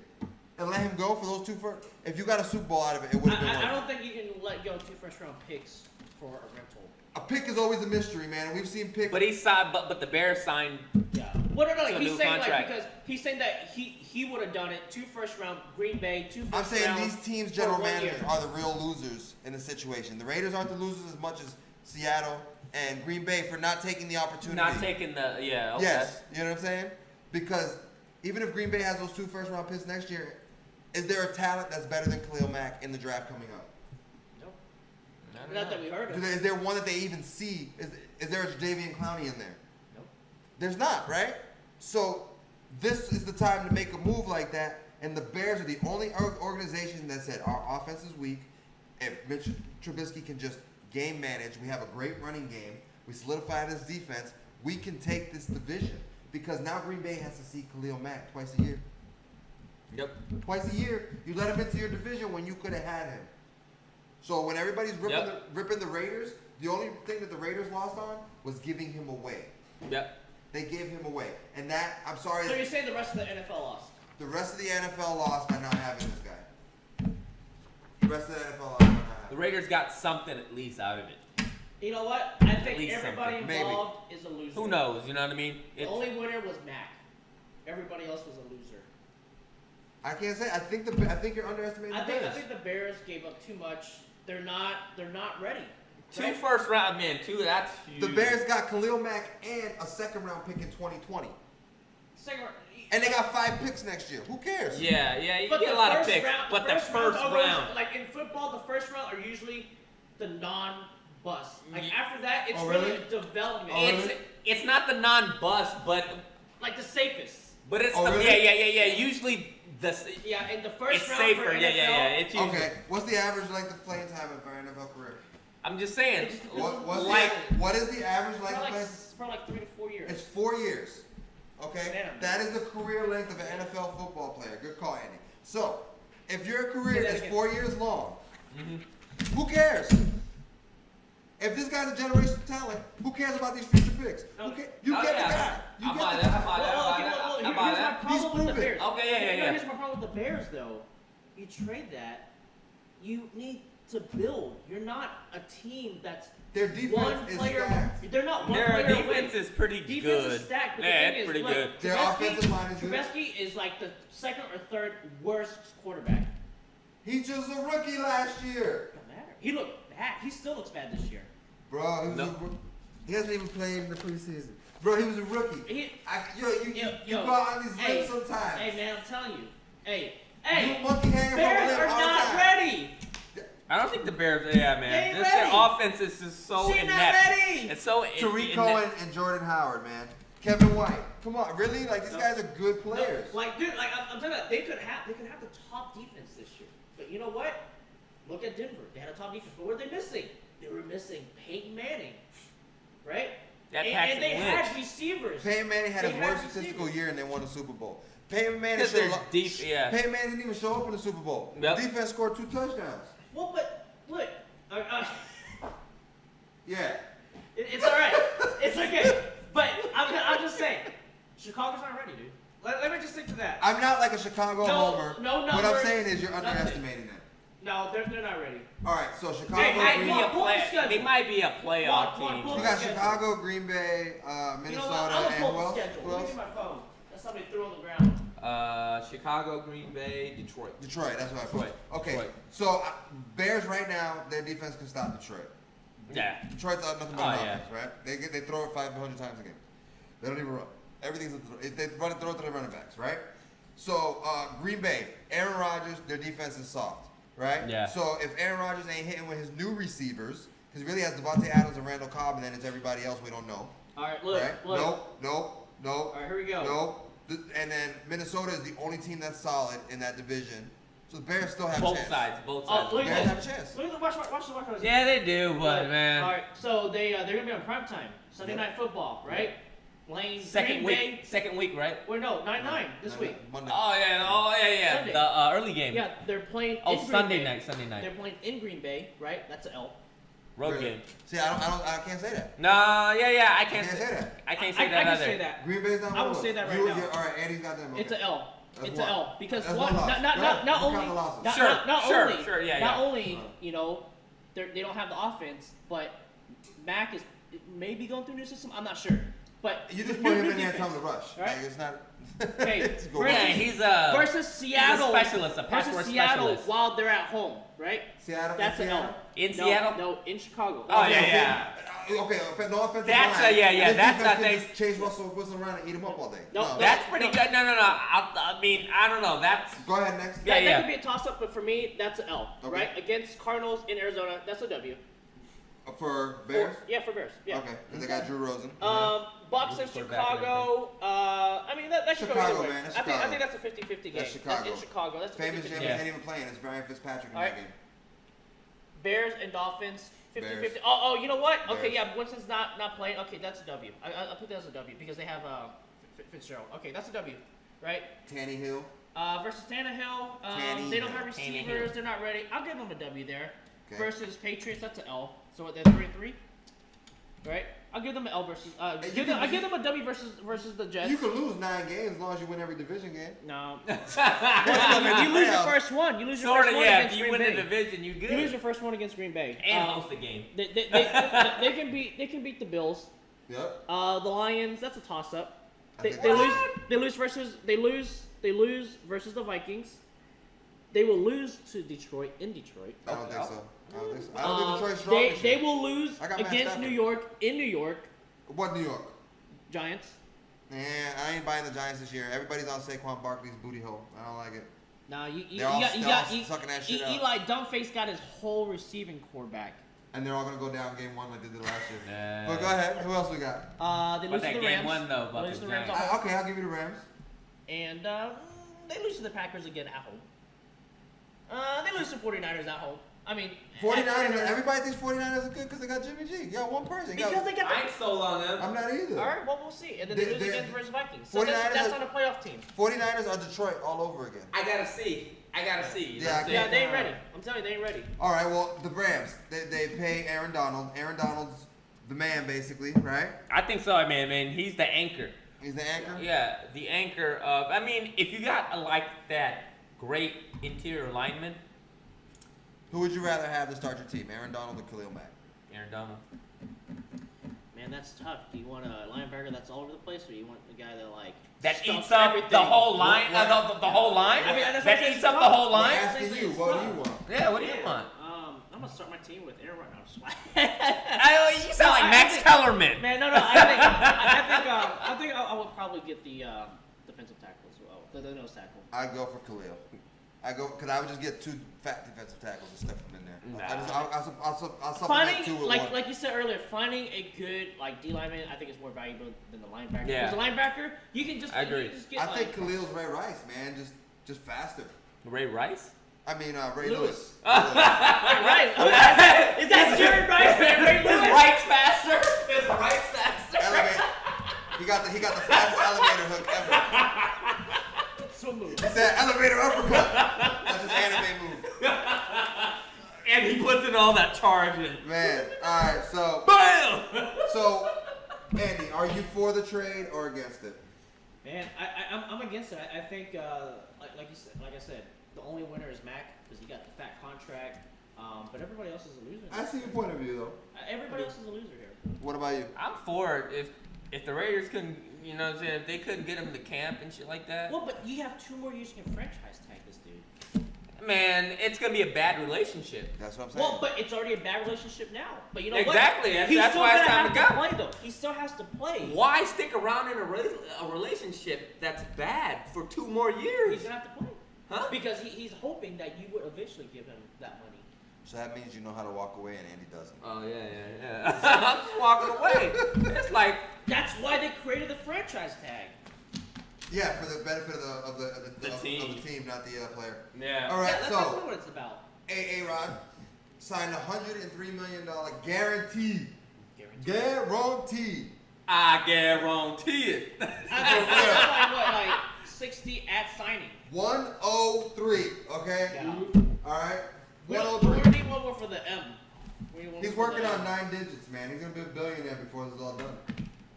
and let him go for those 2 first. If you got a Super Bowl out of it, it would have been. I don't think you can let go 2 first-round picks for a rental. A pick is always a mystery, man. We've seen picks. but he signed. But the Bears signed. Yeah. Well, no, To a he's new saying contract. because he's saying that he would have done it 2 first-round Green Bay, 2 I'm first saying round these teams' for general 1 managers year. are the real losers in the situation. The Raiders aren't the losers as much as Seattle and Green Bay for not taking the opportunity. Not taking the okay. Yes, you know what I'm saying? Because even if Green Bay has those 2 first-round picks next year, is there a talent that's better than Khalil Mack in the draft coming up? Nope. Not that we heard of. Is there one that they even see? Is there a Jadeveon Clowney in there? Nope. There's not, right? So this is the time to make a move like that. And the Bears are the only organization that said our offense is weak. If Mitch Trubisky can just game manage, we have a great running game. We solidify this defense. We can take this division because now Green Bay has to see Khalil Mack twice a year. Yep. Twice a year, you let him into your division when you could have had him. So when everybody's ripping the Raiders, the only thing that the Raiders lost on was giving him away. Yep. They gave him away, and that I'm sorry. So you're saying the rest of the NFL lost? The rest of the NFL lost by not having this guy. The rest of the NFL lost by not having. The Raiders got something at least out of it. You know what? I think least everybody something. involved is a loser. Who knows? You know what I mean? The only winner was Mac. Everybody else was a loser. I can't say. I think you're underestimating the Bears. I think the Bears gave up too much. They're not ready. Two first round, man. That's huge. The Bears got Khalil Mack and a second round pick in 2020. And they got 5 picks next year. Who cares? Yeah, you get a lot of picks. But the first round. Like in football, the first round are usually the non-bust. Like after that, it's really? really development. It's not the non-bust, but like the safest. But it's really? yeah. Usually in the first it's round safer. for NFL, It's usually, Okay, what's the average length of playing time for an NFL career? I'm just saying. What is the average length of playing? For like 3 to 4 years. It's 4 years. Okay, Man, that is the career length of an NFL football player. Good call, Andy. So, if your career is 4 years long, who cares? If this guy's a generational talent, who cares about these future picks? You get the guy. You I get buy the that. guy. Here's my problem with the Bears. Okay, yeah. Here's my problem with the Bears, though. You trade that, you need to build. You're not a team that's Their defense one is player. stacked. They're not one Their player defense away. is pretty Defense good. is stacked, but Yeah, the it's thing is, pretty look, good. Their offensive line is good. Trubisky is like the second or third worst quarterback. He's just a rookie last year. Doesn't matter. He looked bad. He still looks bad this year. Bro, he hasn't even played in the preseason. Bro, he was a rookie. You go out on these limbs sometimes. Hey, man, I'm telling you. Hey, You monkey hanging from a Bears limb are all the not time. ready. I don't think the Bears. Yeah, man. They ain't Just their ready. offense is just so They're inept. not ready. It's so Tariq Cohen and Jordan Howard, man. Kevin White. Come on, really? Like these guys are good No, players. like, dude, like I'm telling you, they could have the top defense this year. But you know what? Look at Denver. They had a top defense, but what were they missing? They were missing Peyton Manning, right? And they had receivers. Peyton Manning had his worst receivers. statistical year and they won the Super Bowl. Peyton Manning Because they're deep, yeah. Peyton Manning didn't even show up in the Super Bowl. Yep. The defense scored 2 touchdowns. Well, but look, Yeah. it's all right. It's okay. But I'm just saying, Chicago's not ready, dude. Let me just stick to that. I'm not like a Chicago homer. No What I'm numbers, saying is you're nothing. underestimating them. No, they're not ready. All right, so Chicago. They might be a playoff Pull team. the You got schedule. Chicago, Green Bay, You know Minnesota, what? I'm and gonna who pull else? the schedule. Who Let me else? get my phone. That somebody threw on the ground. Chicago, Green Bay, Detroit. Detroit, that's what I Detroit. put. Okay, Detroit. so Bears right now, their defense can stop Detroit. Yeah. Detroit's nothing but Oh, an yeah. offense, right? They throw it 500 times a game. They don't even run. Everything's they throw it to the running backs, right? So Green Bay, Aaron Rodgers, their defense is soft, right? Yeah. So if Aaron Rodgers ain't hitting with his new receivers, because he really has Devontae Adams and Randall Cobb, and then it's everybody else we don't know. All right, look. Right? Nope. All right, here we go. Nope. And then Minnesota is the only team that's solid in that division. So the Bears still have a chance. Both Oh, sides. look The at Bears have this. a chance. Look at watch the watch. Yeah, they do, but man. All right, so they're gonna be on primetime Sunday Night Football, right? Playing Second Green Bay. week, right? Wait, no, 9-9 this week. Monday. Oh yeah. Sunday. The early game. Yeah, they're playing. Oh, in Green Sunday Bay. night. They're playing in Green Bay, right? That's an L. Road Really? game. See, I can't say that. Nah, yeah. I I can't can't say that. I can't say that I can either. say that. Green Bay's not. I will one of say them. that right now. All right, Andy's got them. Okay. It's an L. That's It's one. an L because That's one, one loss. not Right. only, We'll count the losses. not, Sure, not sure, only, sure, yeah, not yeah. only, you know, they don't have the offense, but Mac is maybe going through a new system. I'm not sure, but You just new put him in there and defense. tell him to rush. Right? Like, it's not. Hey, It's go versus- Yeah, rush. he's a versus Seattle, specialist, a pass versus rush Seattle specialist. while they're at home, right? Seattle. That's an Seattle. L. In No, Seattle? No, in Chicago. Oh yeah. Okay, no offensive That's line. yeah, This that's defense a can thing. just chase Russell Wilson around and eat him up all day. No, That's pretty No. good. No. I mean, I don't know. That's Go ahead next. Yeah, That could be a toss-up, but for me, that's an L, Okay. right? Against Cardinals in Arizona, that's a W. For Bears? For Bears. Yeah. Okay, because they got Drew Rosen. Bucks and Chicago. I mean, that should Chicago, go either way. man. That's I think Chicago. that's a 50-50 game. That's Chicago. In Chicago. That's a 50-50 Famous Jim game. ain't even playing. It's Ryan Fitzpatrick in All that right. game. Bears and Dolphins. 50-50. Bears. Oh, you know what? Bears. Okay, yeah. Winston's not playing. Okay, that's a W. I put that as a W because they have Fitzgerald. Okay, that's a W, right? Tannehill. Versus Tannehill. They don't have receivers. They're not ready. I'll give them a W there. Okay. Versus Patriots, that's an L. So what? They're 3-3, right? I'll give them an L versus. I give them a W versus the Jets. You can lose 9 games as long as you win every division game. No. If you lose your first one, you lose your first one against if you Green win Bay. the division, you good. You lose your first one against Green Bay. And host the game. They can beat the Bills. Yep. The Lions, that's a toss up. I They think lose versus the Vikings. They will lose to Detroit in Detroit. I don't think so. I don't think Detroit's strong this They year. will lose I got Matt against Stafford. New York in New York. What New York? Giants. Nah, I ain't buying the Giants this year. Everybody's on Saquon Barkley's booty hole. I don't like it. Nah, you They're all got sucking that shit up. Eli Dumbface got his whole receiving core back. And they're all gonna go down game 1 like they did last year. Nah. But go ahead. Who else we got? They But lose that to the game Rams. won, though, They lose Buckets to the Rams. Giants. Okay, I'll give you the Rams. And they lose to the Packers again at home. They lose to 49ers at home. I mean, 49ers. Everybody thinks 49ers are good because they got Jimmy G. You got one person. You because got, they got. I ain't sold on them. I'm not either. All right, well we'll see. And then they lose They- against versus Vikings. So 49ers that's are- not a playoff team. 49ers are Detroit all over again. I gotta see. You know Yeah, what I'm I saying? Yeah, they ain't ready. I'm telling you, they ain't ready. All right, well, the Rams. They pay Aaron Donald. Aaron Donald's the man, basically, right? I think so. I mean, he's the anchor. He's the anchor. Yeah, the anchor of. I mean, if you got like that great interior lineman, Who would you rather have to start your team, Aaron Donald or Khalil Mack? Aaron Donald. Man, that's tough. Do you want a linebacker that's all over the place, or you want a guy that like That stuffs eats up everything? the whole line. What? The whole line. I mean, that's that what eats it's up the tough. whole I'm line. asking you, what do you want? Yeah. What do you want? I'm gonna start my team with Aaron. No, I'm just You sound like Max Kellerman. Man, no. I think I would probably get the defensive tackle as well, the nose tackle. I'd go for Khalil. Because I would just get 2 fat defensive tackles and stuff them in there. Nah. I'll supplement 2 Finding, with 1. like you said earlier, finding a good D lineman, I think is more valuable than the linebacker. Yeah. Because the linebacker, you can just I agree. You can just get, I like, think Khalil's Ray Rice, man. Just faster. Ray Rice. I mean, Ray Lewis. Lewis. Right. Is that Jerry Rice and Ray His Lewis? right's faster. His right's faster. Elevator. He got the fastest elevator hook ever. So move. He said elevator uppercut. That's his anime move. And he puts in all that charge in. Man, all right, so Bam! Andy, are you for the trade or against it? Man, I'm against it. I think, like I said, the only winner is Mac because he got the fat contract. But everybody else is a loser. I see your point of view, though. Everybody else is a loser here. What about you? I'm for it. If the Raiders couldn't, you know what I'm saying, if they couldn't get him to camp and shit like that. Well, but you have 2 more years you can franchise tag this dude. Man, it's gonna be a bad relationship. That's what I'm saying. Well, but it's already a bad relationship now. But you know Exactly, what? that's why it's time to have go. Play, though. He still has to play. Why stick around in a relationship that's bad for 2 more years? He's gonna have to play. Huh? Because he's hoping that you would eventually give him that money. So that means you know how to walk away, and Andy doesn't. Oh yeah. I'm just walking away. It's like That's why they created the franchise tag. Yeah, for the benefit of the team. team, not the player. yeah. All right, That's so not what it's about. A-Rod signed a $103 million guarantee. Guarantee. I guarantee it. That's like 60 at signing. 103. Okay. Yeah. All right. We don't 103. need one more for the M. We need one He's more for working the on M. 9 digits, man. He's gonna be a billionaire before this is all done.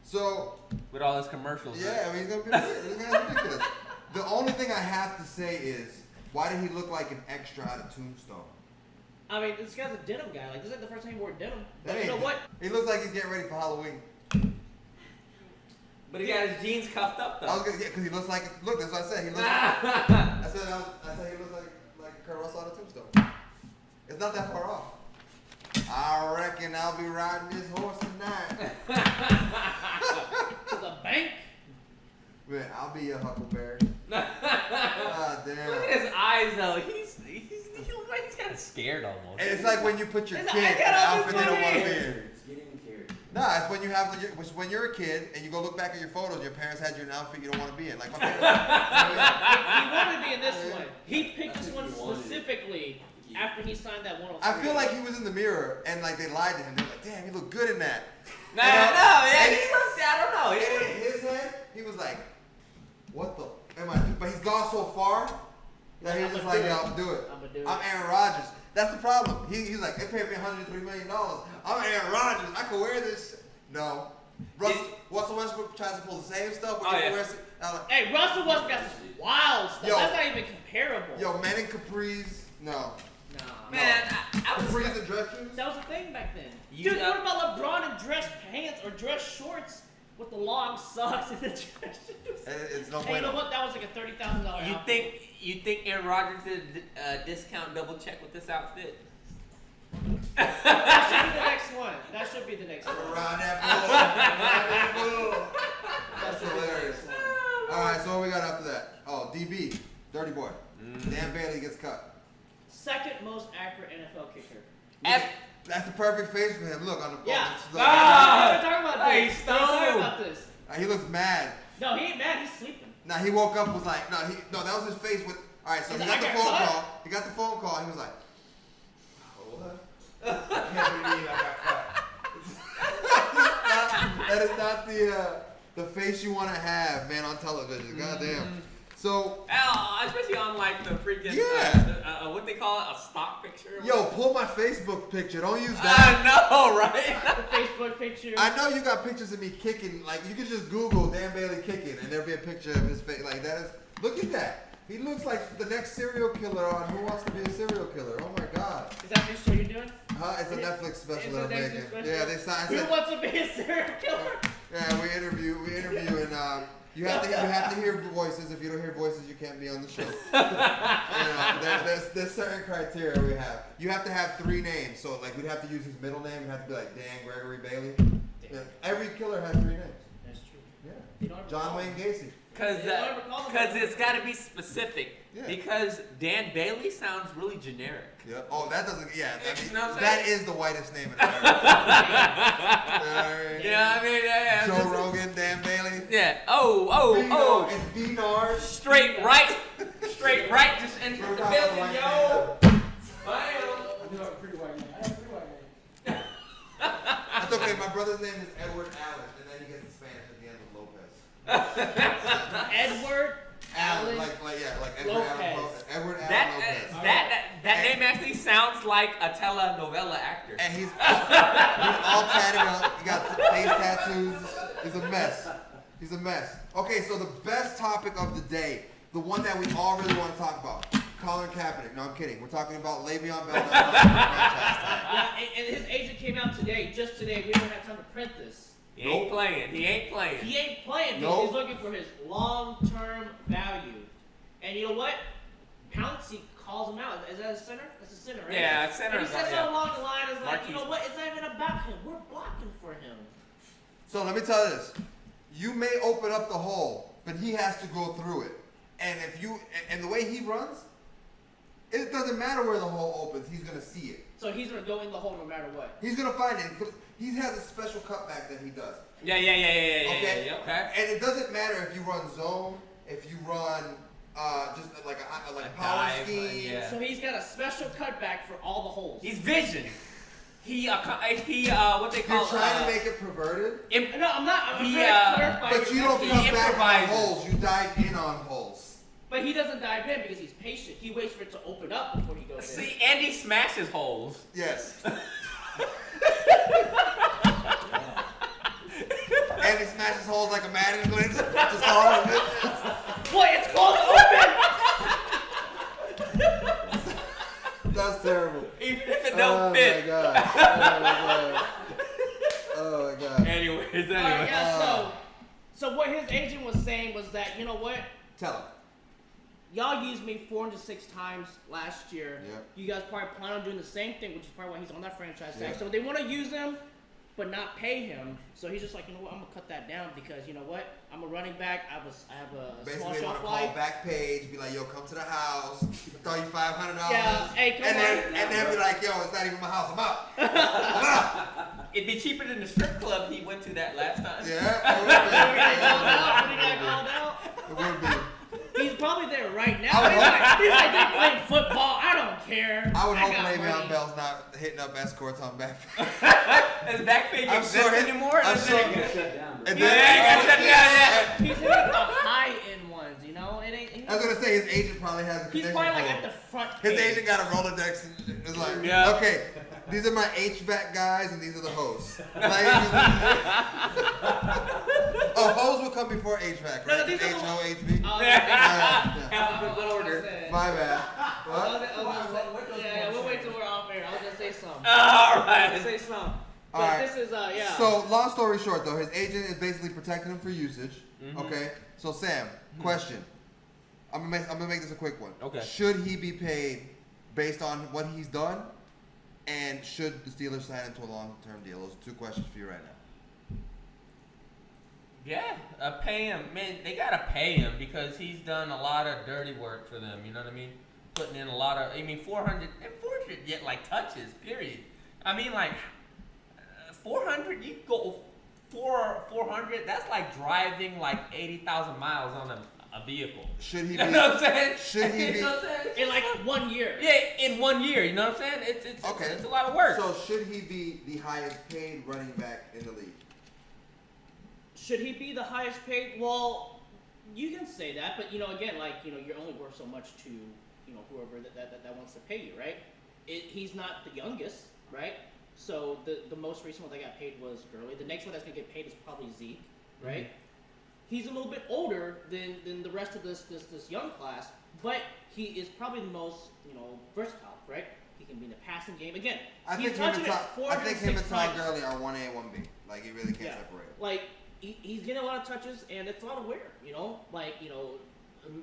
So With all his commercials. yeah, I mean, he's gonna be it's gonna be ridiculous. The only thing I have to say is, why did he look like an extra out of Tombstone? I mean, this guy's a denim guy. Like, this isn't the first time he wore denim. That But you know ain't- what? He looks like he's getting ready for Halloween. But he got his jeans cuffed up I though. was gonna because he looks like look. That's what I said. He looks. I said he looks like Kurt Russell out of Tombstone. It's not that far off. I reckon I'll be riding this horse tonight. To the bank. Man, I'll be your Huckleberry. God damn. Look at his eyes though. He looks like he's got a scared almost. And it's like when you put your It's kid like, in I an got all outfit this they don't want to money. wear. It's getting carried. Nah, it's when you have when you're a kid and you go look back at your photos. Your parents had you in an outfit you don't want to be in. Like my parents. He wanted to be in this one. He picked this one specifically after he signed that 103. I feel like he was in the mirror and like they lied to him. They're like, "Damn, you look good in that." No, yeah, and I don't know. And in his head, he was like, "What the am I?" But he's gone so far that he's just like, "Yo, I'm do it. I'ma do it. I'm Aaron Rodgers." That's the problem. He's like, "They paid me $103 million. I'm Aaron Rodgers. I can wear this." No. Russell Westbrook tries to pull the same stuff. Hey, Russell Westbrook got some wild stuff. Yo. That's not even comparable. Yo, men in capris, no. Nah. Man, I was Capris and dress shoes. That was a thing back then. You Dude, know- what about LeBron in dress pants or dress shorts with the long socks and the dress shoes? It's no Hey, you know bueno. what? That was like a $30,000 outfit. You think Aaron Rodgers did discount double check with this outfit? That should be the next one. That should be the next one. Around that bull. Around that bull. That's should be the hilarious. next one. All right, so what we got after that? Oh, DB, Dirty Boy. Dan Bailey gets cut. Second most accurate NFL kicker. That's the perfect face for him. Look on the Yeah. look, We're talking about Hey, this. We're talking Stone. about this. he looks mad. No, he ain't mad. He's sleeping. Now he woke up was like, no, that was his face with. All right, so He's he like, got "I the got phone cut?" call. He got the phone call. He was like, "What? I can't believe I got cut." That is not the face you want to have, man, on television. Goddamn. So, Especially on like the freaking what they call it, a stock picture. yo, pull my Facebook picture. Don't use that. I know, right? The Facebook picture. I know you got pictures of me kicking. Like you can just Google Dan Bailey kicking, and there'll be a picture of his face. Like that is. Look at that. He looks like the next serial killer on Who Wants to Be a Serial Killer. Oh my God. Is that the show you're doing? It's a Netflix special It's a that I'm Netflix making. special? Yeah, they signed. Who wants to be a serial killer? Yeah, we interview, and you have to hear voices. If you don't hear voices, you can't be on the show. There's certain criteria we have. You have to have 3 names. So like we'd have to use his middle name. It'd have to be like Dan Gregory Bailey. Yeah, every killer has 3 names. That's true. Yeah. You don't ever John call Wayne him. Gacy. Because They don't ever call them it's got to be specific. Yeah. Because Dan Bailey sounds really generic. Yeah. Oh, that doesn't. Yeah. You know what I'm that saying? is the whitest name in America. You know what I mean? Yeah, Joe Rogan, Dan Bailey. Yeah. Oh. It's B-Nard. Straight right. Straight right. Just enter the building, yo. Bam. I do have a pretty white name. I have a pretty white name. That's okay. My brother's name is Edward Allen, and then he gets the Spanish at the end with Lopez. Edward Allen. Like Edward Lopez. Allen Lopez. Edward Allen That Lopez. that name actually sounds like a telenovela actor. And he's all tatted up. He got face tattoos. He's a mess. He's a mess. Okay, so the best topic of the day, the one that we all really want to talk about, Colin Kaepernick. No, I'm kidding. We're talking about Le'Veon Bell. Yeah, and his agent came out today, just today. We don't have time to print this. He ain't playing. He ain't playing. Nope. He's looking for his long-term value. And you know what? Pouncey calls him out. Is that a center? That's a center, right? Yeah, center. And he says so along the line is like, Marquise. you know what? It's not even about him. We're blocking for him. So let me tell you this. You may open up the hole, but he has to go through it. And and the way he runs, it doesn't matter where the hole opens. He's going to see it. So he's going to go in the hole no matter what. He's going to find it. He has a special cutback that he does. Yeah. Okay? Okay. And it doesn't matter if you run zone, if you run just like a power dive, scheme. yeah. So he's got a special cutback for all the holes. He's vision. He what they call You're trying to make it perverted, No, I'm not. I'm He, trying to clarify. but you your don't he message. come back on improvises. holes. You dive in on holes. But he doesn't dive in because he's patient. He waits for it to open up before he goes in. See, Andy smashes holes. Yes. And he smashes holes like a Madden glitch. Just all of it. Boy, it's closed open! That's terrible. Even if it don't Oh fit. my god. Oh my god. Anyways. Alright, yeah, so what his agent was saying was that, you know what? Tell him. Y'all used me 406 times last year. Yep. You guys probably plan on doing the same thing, which is probably why he's on that franchise tag. Yep. So they want to use him. but not pay him. So he's just like, you know what, I'm gonna cut that down because you know what, I'm a running back. I have a Basically, small they want shelf to life. call back page, be like, yo, come to the house, throw you $500. Yeah, hey, come and then be like, yo, it's not even my house, I'm out. I'm out. It'd be cheaper than the strip club he went to that last time. Yeah, When he got called out, it would be. he's probably there right now. I would He's like, they playing football. I don't care. I would hope got Le'Veon money. Bell's not hitting up escorts on back. Does Backpage I'm exist sure he- anymore? I'm Does sure it he- exist? Shut down, bro. And Yeah, then, he got shut down, yeah. He's hitting the high end ones, you know. It ain't. I was gonna say his agent probably has a He's connection probably like for at him. the front. His page. agent got a Rolodex and it's like, Yeah. okay, these are my HVAC guys and these are the hosts. Oh, hosts will come before HVAC, No, right? these are the- H-O-H-V? Yeah. Alphabet order. My bad. What? Yeah, we'll wait till we're off air. I was gonna say something. All I was right. gonna say something. But All right. this is yeah. So, long story short, though, his agent is basically protecting him for usage. Mm-hmm. Okay. So, Sam, question. I'm gonna make this a quick one. Okay. Should he be paid based on what he's done, and should the Steelers sign him to a long-term deal? Those are two questions for you right now. Yeah, pay him. Man, they gotta pay him because he's done a lot of dirty work for them. You know what I mean? Putting in a lot of. I mean, 400 yet like touches. Period. I mean, like 400. You go 400. That's like driving like 80,000 miles on a vehicle. Should he You be? know what I'm saying? Should he You be? know what I'm saying? in like 1 year. Yeah, in 1 year. You know what I'm saying? It's a lot of work. So should he be the highest paid running back in the league? Should he be the highest paid? Well, you can say that, but you know, again, like you know, you're only worth so much to you know whoever that wants to pay you, right? He's not the youngest, right? So the most recent one that got paid was Gurley. The next one that's gonna get paid is probably Zeke, right? Mm-hmm. He's a little bit older than the rest of this young class, but he is probably the most versatile, right? He can be in the passing game. Again, I he's think him touching and it Todd 406 times. Gurley are 1A, 1B. Like you really can't Yeah. separate them. Like he's getting a lot of touches, and it's a lot of wear.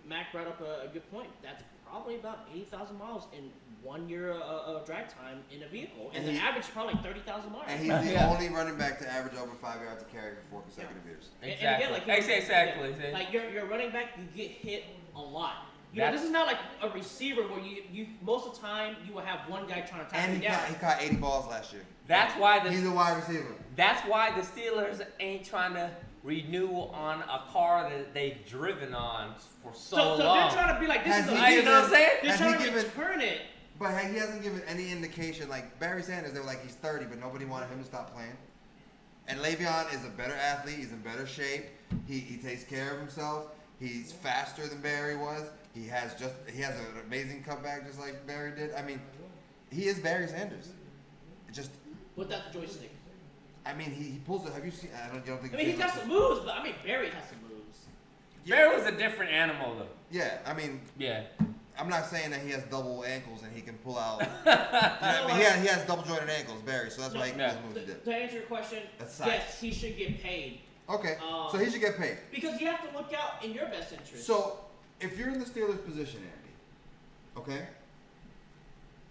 Mac brought up a good point. That's probably about 80,000 miles in 1 year of drive time in a vehicle, and the average is probably like 30,000 miles. And he's the only running back to average over 5 yards a carry for 4 consecutive years. Exactly. And again, like Exactly. yeah, like you're a running back, you get hit a lot. This is not like a receiver where you most of the time you will have one guy trying to tackle And you down. he caught 80 balls last year. That's why He's a wide receiver. That's why the Steelers ain't trying to renew on a car that they've driven on for so So long. they're trying to be like, this Has is he a, you know what I'm saying? they're has trying he to given- return it. But he hasn't given any indication. Like Barry Sanders, they were like, he's 30, but nobody wanted him to stop playing. And Le'Veon is a better athlete. He's in better shape. He takes care of himself. He's faster than Barry was. He has an amazing cutback just like Barry did. I mean, he is Barry Sanders. It just, Without the joystick. I mean, he pulls it. Have you seen? You don't think? I mean, he's got some moves, but I mean, Barry has some moves. Barry was a different animal though. Yeah, I mean, Yeah. I'm not saying that he has double ankles and he can pull out. I mean, he has double jointed ankles, Barry. So that's why he can pull the moves he did. To answer your question, That's size. yes, he should get paid. Okay, so he should get paid. Because you have to look out in your best interest. So, if you're in the Steelers' position, Andy, okay,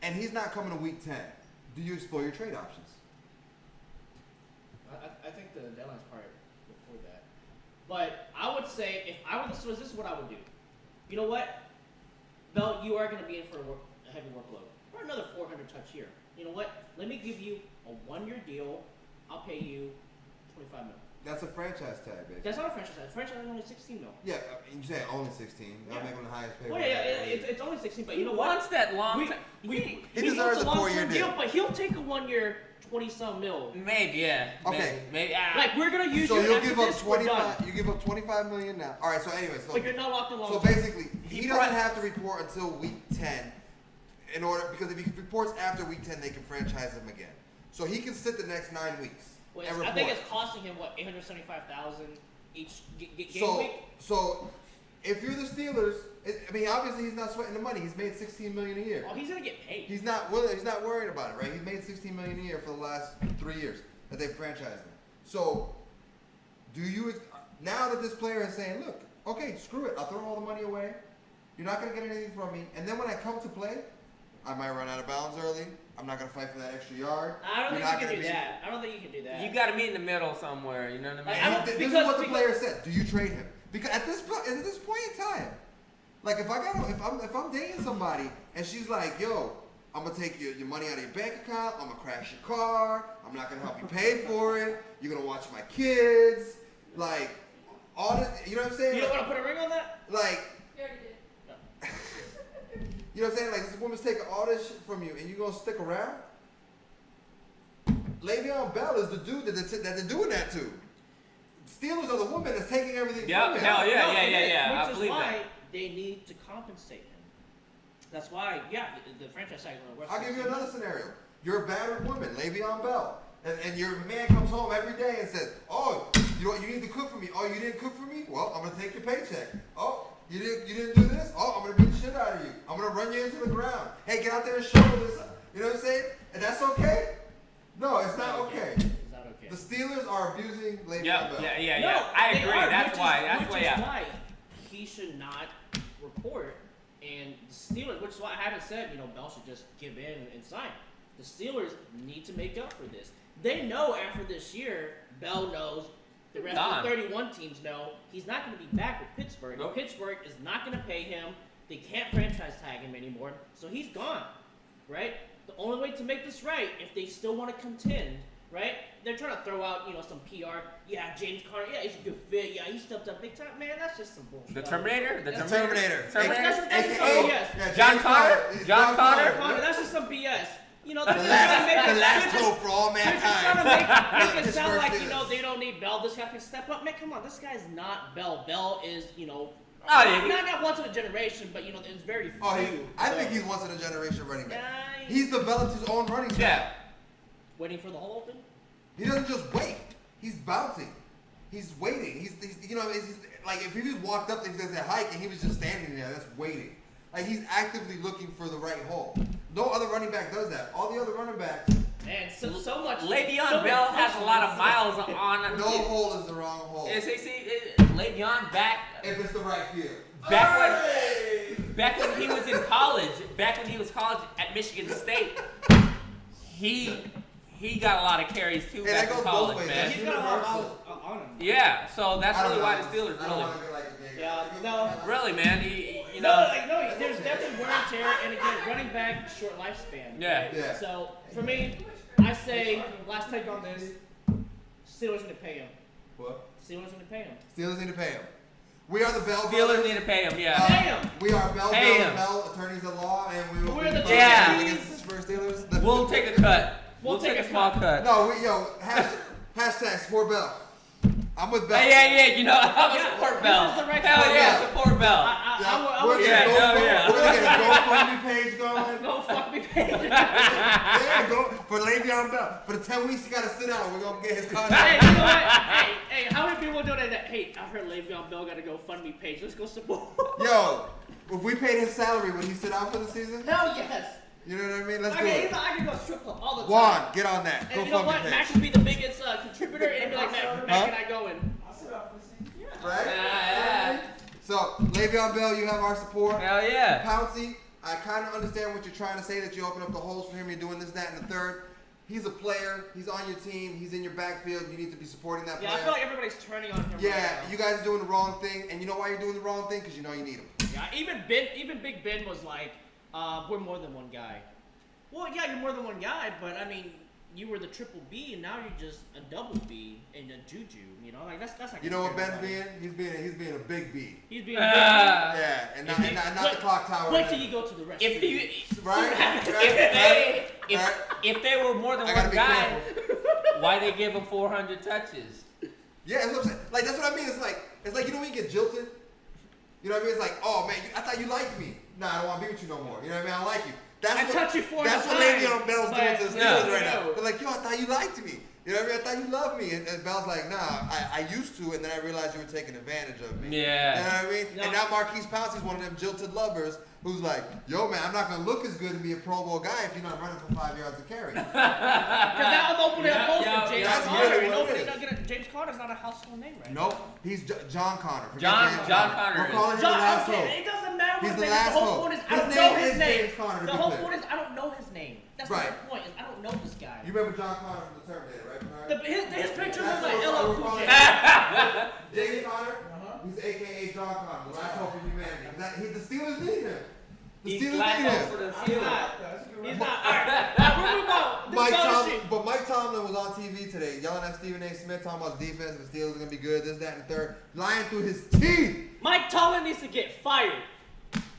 and he's not coming to Week 10, do you explore your trade options? I think the deadline's part before that. But I would say, if I were the Steelers, this is what I would do. You know what? Bell, you are going to be in for a heavy workload. Or another 400 touch year. You know what? Let me give you a 1 year deal. I'll pay you $25 million. That's a franchise tag, basically. That's not a franchise tag. Franchise is only $16 million. Yeah, you say only 16. That'll make him the highest paid. Well, it's only 16, but you know He what? wants that long time. He He deserves wants a 4 year long-term deal. but he'll take a 1 year, 20-some mil. Maybe, yeah. Okay. Maybe. Like, we're going to use So you you'll after give up this, we're done. 25. You give up 25 million now. All right. So anyway, But you're not locked in long so term. basically, he doesn't have to report until Week 10, in order because if he reports after Week 10, they can franchise him again. So he can sit the next 9 weeks Well, and I report. think it's costing him, what, $875,000 each game So, week? so if you're the Steelers, I mean, obviously he's not sweating the money. He's made $16 million a year. Oh, he's going to get paid. He's not worried about it, right? He's made $16 million a year for the last 3 years that they've franchised him. So, now that this player is saying, look, okay, screw it, I'll throw all the money away. You're not going to get anything from me. And then when I come to play, I might run out of bounds early. I'm not gonna fight for that extra yard. I don't You're think not you can gonna do be- that. I don't think you can do that. You got to meet in the middle somewhere. You know what I mean? I don't- This because- is what the because- player said. Do you trade him? Because at this point in time, like if I'm dating somebody and she's like, yo, I'm gonna take your money out of your bank account. I'm gonna crash your car. I'm not gonna help you pay for it. You're gonna watch my kids. Like all the, you know what I'm saying? You don't want to put a ring on that? Like, You already did. you know what I'm saying? Like this woman's taking all this shit from you, and you gonna stick around? Le'Veon Bell is the dude that they're doing that to. Steelers are the woman that's taking everything Yeah, from him. hell yeah, No, yeah, yeah, yeah. Which I is believe why that. they need to compensate him. That's why, yeah, the franchise tag is going to work. I'll give you another scenario. You're a battered woman, Le'Veon Bell, and your man comes home every day and says, "Oh, you need to cook for me. Oh, you didn't cook for me? Well, I'm gonna take your paycheck. Oh, you didn't do this? Oh, I'm gonna beat the shit out of you. I'm gonna run you into the ground. Hey, get out there and shovel this. You know what I'm saying? And that's okay? No, it's not okay. It's not okay. The Steelers are abusing Le'Veon Yeah, Bell. yeah, yeah, No, yeah. I they agree. are, That's which why. is Yeah. why he should not report. And the Steelers, which is why I haven't said, Bell should just give in and sign. The Steelers need to make up for this. They know after this year, Bell knows, the rest of the 31 teams know, he's not going to be back with Pittsburgh. Nope. Pittsburgh is not going to pay him. They can't franchise tag him anymore. So he's gone, right? The only way to make this right, if they still want to contend, right? They're trying to throw out, some PR. Yeah, James Conner. Yeah, he's a good fit. Yeah, he stepped up big time. Man, that's just some bullshit. The Terminator? The That's- Terminator. That's AKA just some BS. yeah, John James Conner? It's John Conner? Conner, that's just some BS. The last hope for all They're just trying to mankind. make it sound like, Pittsburgh they don't need Bell. This guy can step up. Man, come on. This guy's not Bell. Bell is, Oh, yeah. not once in a generation, but, it's very few. Oh, I So, think he's once in a generation running back. Yeah, He's developed his own running Yeah. style. waiting for the hole open? He doesn't just wait. He's bouncing. He's waiting. He's like if he just walked up and there's a hike and he was just standing there, that's waiting. Like he's actively looking for the right hole. No other running back does that. All the other running backs, Man, so much. Le'Veon Bell has a lot of miles on. no hole is the wrong hole. Le'Veon back If it's the right field. back when he was in college, at Michigan State, he got a lot of carries too Hey, that back in goes college, both ways. man. He's got a lot of miles on him. Yeah, so that's I don't really know. why the Steelers I don't really, want to be like a big Yeah, no. really, man. You No, know, there's definitely wear and tear, and again, running back, short lifespan. Yeah. right? Yeah. So, for me, I say, last take on this, Steelers need to pay him. What? Steelers need to pay him. Steelers need to pay him. We are the Bell Steelers brothers. need to pay him. Yeah. Pay him. We are Bell Pay Bell him. Bell attorneys at law, and we will We're be the fighting Yeah. against the Pittsburgh Steelers. We'll take a cut. We'll take take a a small cut. cut. No, hashtag support Bell. I'm with Bell. Yeah. You know, I'm Yeah, a support this Bell. is the right Hell support yeah, Bell. support Bell. I We're would Yeah, gonna hell go yeah. We're gonna get a GoFundMe page going. go fuck me, pay. Yeah, go for Le'Veon Bell. For the 10 weeks he gotta sit out, we're gonna get his Hey, contract. you know what? Hey, how many people do that? Hey, I heard Le'Veon Bell got to go fund me page. Let's go support. Yo, if we paid his salary, would he sit out for the season? Hell yes. You know what I mean? Let's do Okay, it. I can go strip club all the time. Juan, get on that. And Go you know fund what? me Max page. would be the biggest contributor, and he'd be like, Mac, can I go in? Right? Yeah. So, Le'Veon Bell, you have our support. Hell yeah. Pouncey, I kind of understand what you're trying to say, that you open up the holes for him, you're doing this, that, and the third. He's a player. He's on your team. He's in your backfield. You need to be supporting that Yeah, player. I feel like everybody's turning on him. Yeah, right now. you guys are doing the wrong thing, and you know why you're doing the wrong thing? Because you know you need him. Yeah, even Big Ben was like, we're more than one guy. Well, yeah, you're more than one guy, but I mean, you were the triple B, and now you're just a double B and a juju. You know, like that's like. You know what Ben's being? He's being a big B. He's being. a Yeah, and not Wait- the clock tower. Wait till you go to the rest. If you, Right? if they were more than I gotta one be guy, careful. why they give him 400 touches? Yeah, that's what I'm saying. Like that's what I mean. It's like you know when you get jilted. You know what I mean? It's like, oh man, I thought you liked me. Nah, I don't want to be with you no more. You know what I mean? I don't like you. I touched you 4 That's what times, Le'Veon Bell's doing to the but Steelers no, right no. now. They're like, yo, I thought you liked me. You know what I mean? I thought you loved me. And Bell's like, nah, I used to, and then I realized you were taking advantage of me. Yeah. You know what I mean? No. And now Marquise Pouncey's one of them jilted lovers who's like, yo, man, I'm not going to look as good and be a Pro Bowl guy if you're not running for 5 yards of carry. Because now I'm opening up most of James that's Conner. really And what it nobody's is. not gonna. James Conner's not a household name right Nope. He's John Connor. Forget John James Connor We're is- calling him John, the last okay, hope. it doesn't matter He's what the his name is. last The whole hope. point is I His don't name know is his name. James Conner, to The be whole clear. point is I don't know his name. That's the Right. whole point. Is I don't know this guy. You remember John Connor from the Terminator, right, Bernard? His picture That's looks like what LL we're Cool J. calling James Conner, he's a.k.a. John Connor, the last hope of humanity. The Steelers need him. The He's Steelers last need hope him. for the He's Steelers. not. He's not. All right. We'll move on. But Mike Tomlin was on TV today yelling at Stephen A. Smith talking about defense, the Steelers are going to be good, this, that, and the third. Lying through his teeth. Mike Tomlin needs to get fired.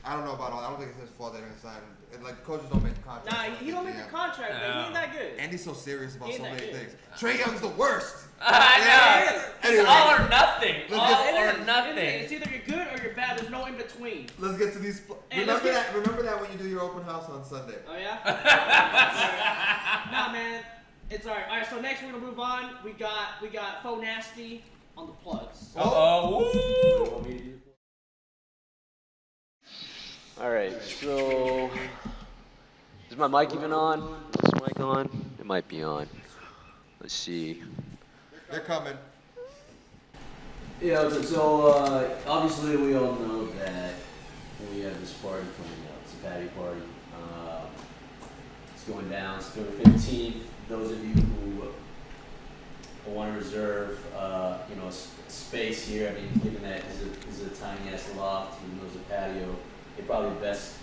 I don't know about all that. I don't think it's his fault they're going to sign him. Like, the coaches don't make the contract. Nah, he don't make the contract, but he ain't that good. Andy's so serious about He so ain't many that things. Trey Young's the worst. I know. Anyway, It's all or nothing. Let's All get- or It is. nothing. It's either you're good or you're bad. There's no in between. let's get to these. Hey, let's Remember that when you do your open house on Sunday. Oh yeah. Nah, man. It's alright. Alright. So next we're gonna move on. We got Faux Nasty on the plugs. Uh-oh. Woo. All right, so is my mic even on? Is this mic on? It might be on. Let's see. They're coming. Yeah, so obviously we all know that we have this party coming up. It's a patty party. It's going down September 15th. Those of you who want to reserve, space here. I mean, given that is a tiny ass loft, even though it's a patio, it probably best.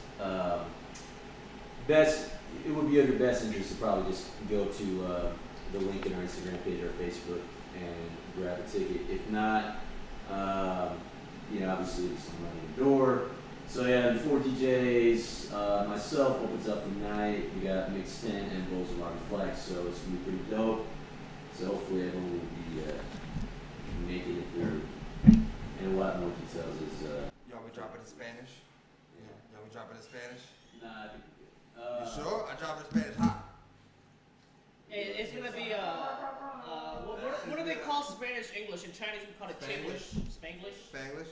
It would be of your best interest to probably just go to the link in our Instagram page or Facebook and grab a ticket. If not, obviously there's some money in the door. So yeah, the 4 DJs, myself opens up the night. We got Mixed 10 and Bulls Around the Flex, so it's gonna be pretty dope. So hopefully everyone will be making it through. And we'll have more details as Y'all be dropping in Spanish? Y'all be dropping in Spanish? Nah, I think You sure? I dropped in Spanish hot. It's gonna be what do they call Spanish English? In Chinese we call it Chinglish. Spanglish. Spanglish?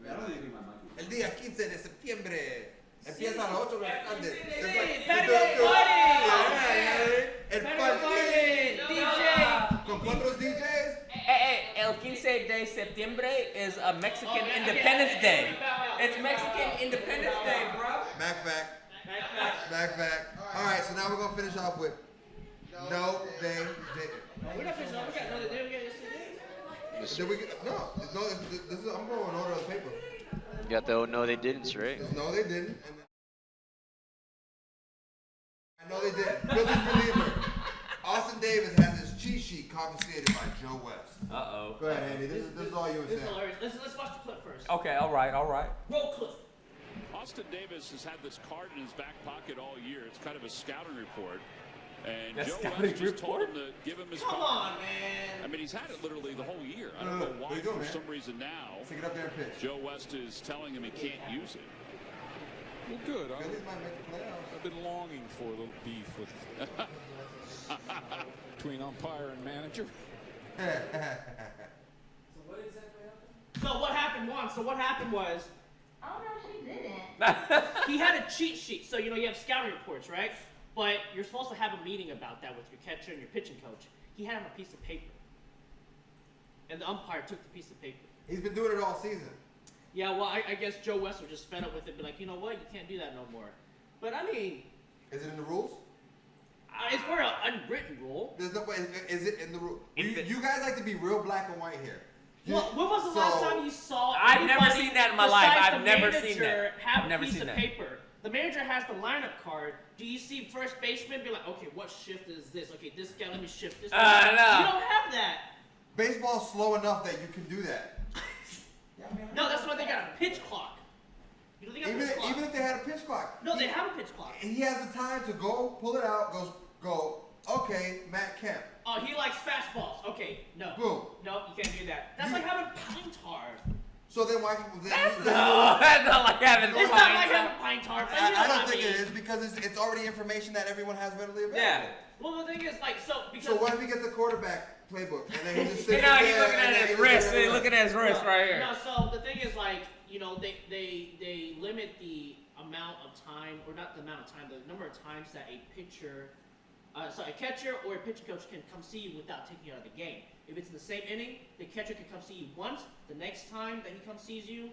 I don't think my mic is El día 15 de septiembre. Empieza a las 8 de la tarde. Patio party! El Patio party. party! DJ! ¿Con cuántos DJs? El 15 de septiembre is a Mexican Independence Day. It's Mexican Independence Day, bro. Back fact. Alright, so now we're going to finish off with no, they didn't. We're not finishing up. We got another day. We got yesterday. Did we get, no, this is, I'm going in order of the paper. You got the no, they didn't, right? No, they didn't. I know they didn't. Philly's reliever. Austin Davis has his cheat sheet confiscated by Joe West. Uh-oh. Go ahead, Andy. This is all you and This is Sam. hilarious. Let's watch the clip first. Okay, all right. Roll clip. Austin Davis has had this card in his back pocket all year. It's kind of a scouting report. And A Joe scouting West just told report? him to give him his Come card. on, man. I mean, he's had it literally the whole year. I don't No, know what why, are you doing, for man? some reason now, Take it up there and pitch. Joe West is telling him he can't use it. Well, good. Phillies might make the playoffs. I've been longing for a little beef with between umpire and manager. So what happened once? So what happened was Oh no, she didn't. he had a cheat sheet. So you have scouting reports, right? But you're supposed to have a meeting about that with your catcher and your pitching coach. He had on a piece of paper, and the umpire took the piece of paper. He's been doing it all season. Yeah, well, I guess Joe West was just fed up with it, be like, you know what, you can't do that no more. But I mean, Is it in the rules? it's more an unwritten rule. There's no way. Is it in the rule? If it- You guys like to be real black and white here. Well, when was the last time you saw? I've never anybody seen that in my life. besides I've the never manager seen that. Have I've never a piece seen of that. paper. The manager has the lineup card. Do you see first baseman be like, okay, what shift is this? Okay, this guy, let me shift this. No. You don't have that. Baseball's slow enough that you can do that. No, that's why they got a pitch clock. You know they got a Even pitch clock. if they had a pitch clock. No, they have a pitch clock. He has the time to go, pull it out, go. Okay, Matt Kemp. Oh, he likes fastballs. Okay, no. Boom. No, you can't do that. That's like having pine tar. So then why? That's not like having It's not like having pine tar. But you know I don't what think mean. it is because it's already information that everyone has readily available. Yeah. Well, the thing is, like, because. So what if he gets a quarterback playbook and then he just You sits know, there he's looking and at then his he wrist. looks He's looking at his wrist right here. No, so the thing is, like, they limit the amount of time, or not the amount of time, the number of times that a catcher or a pitching coach can come see you without taking you out of the game. If it's in the same inning, the catcher can come see you once. The next time that he comes sees you,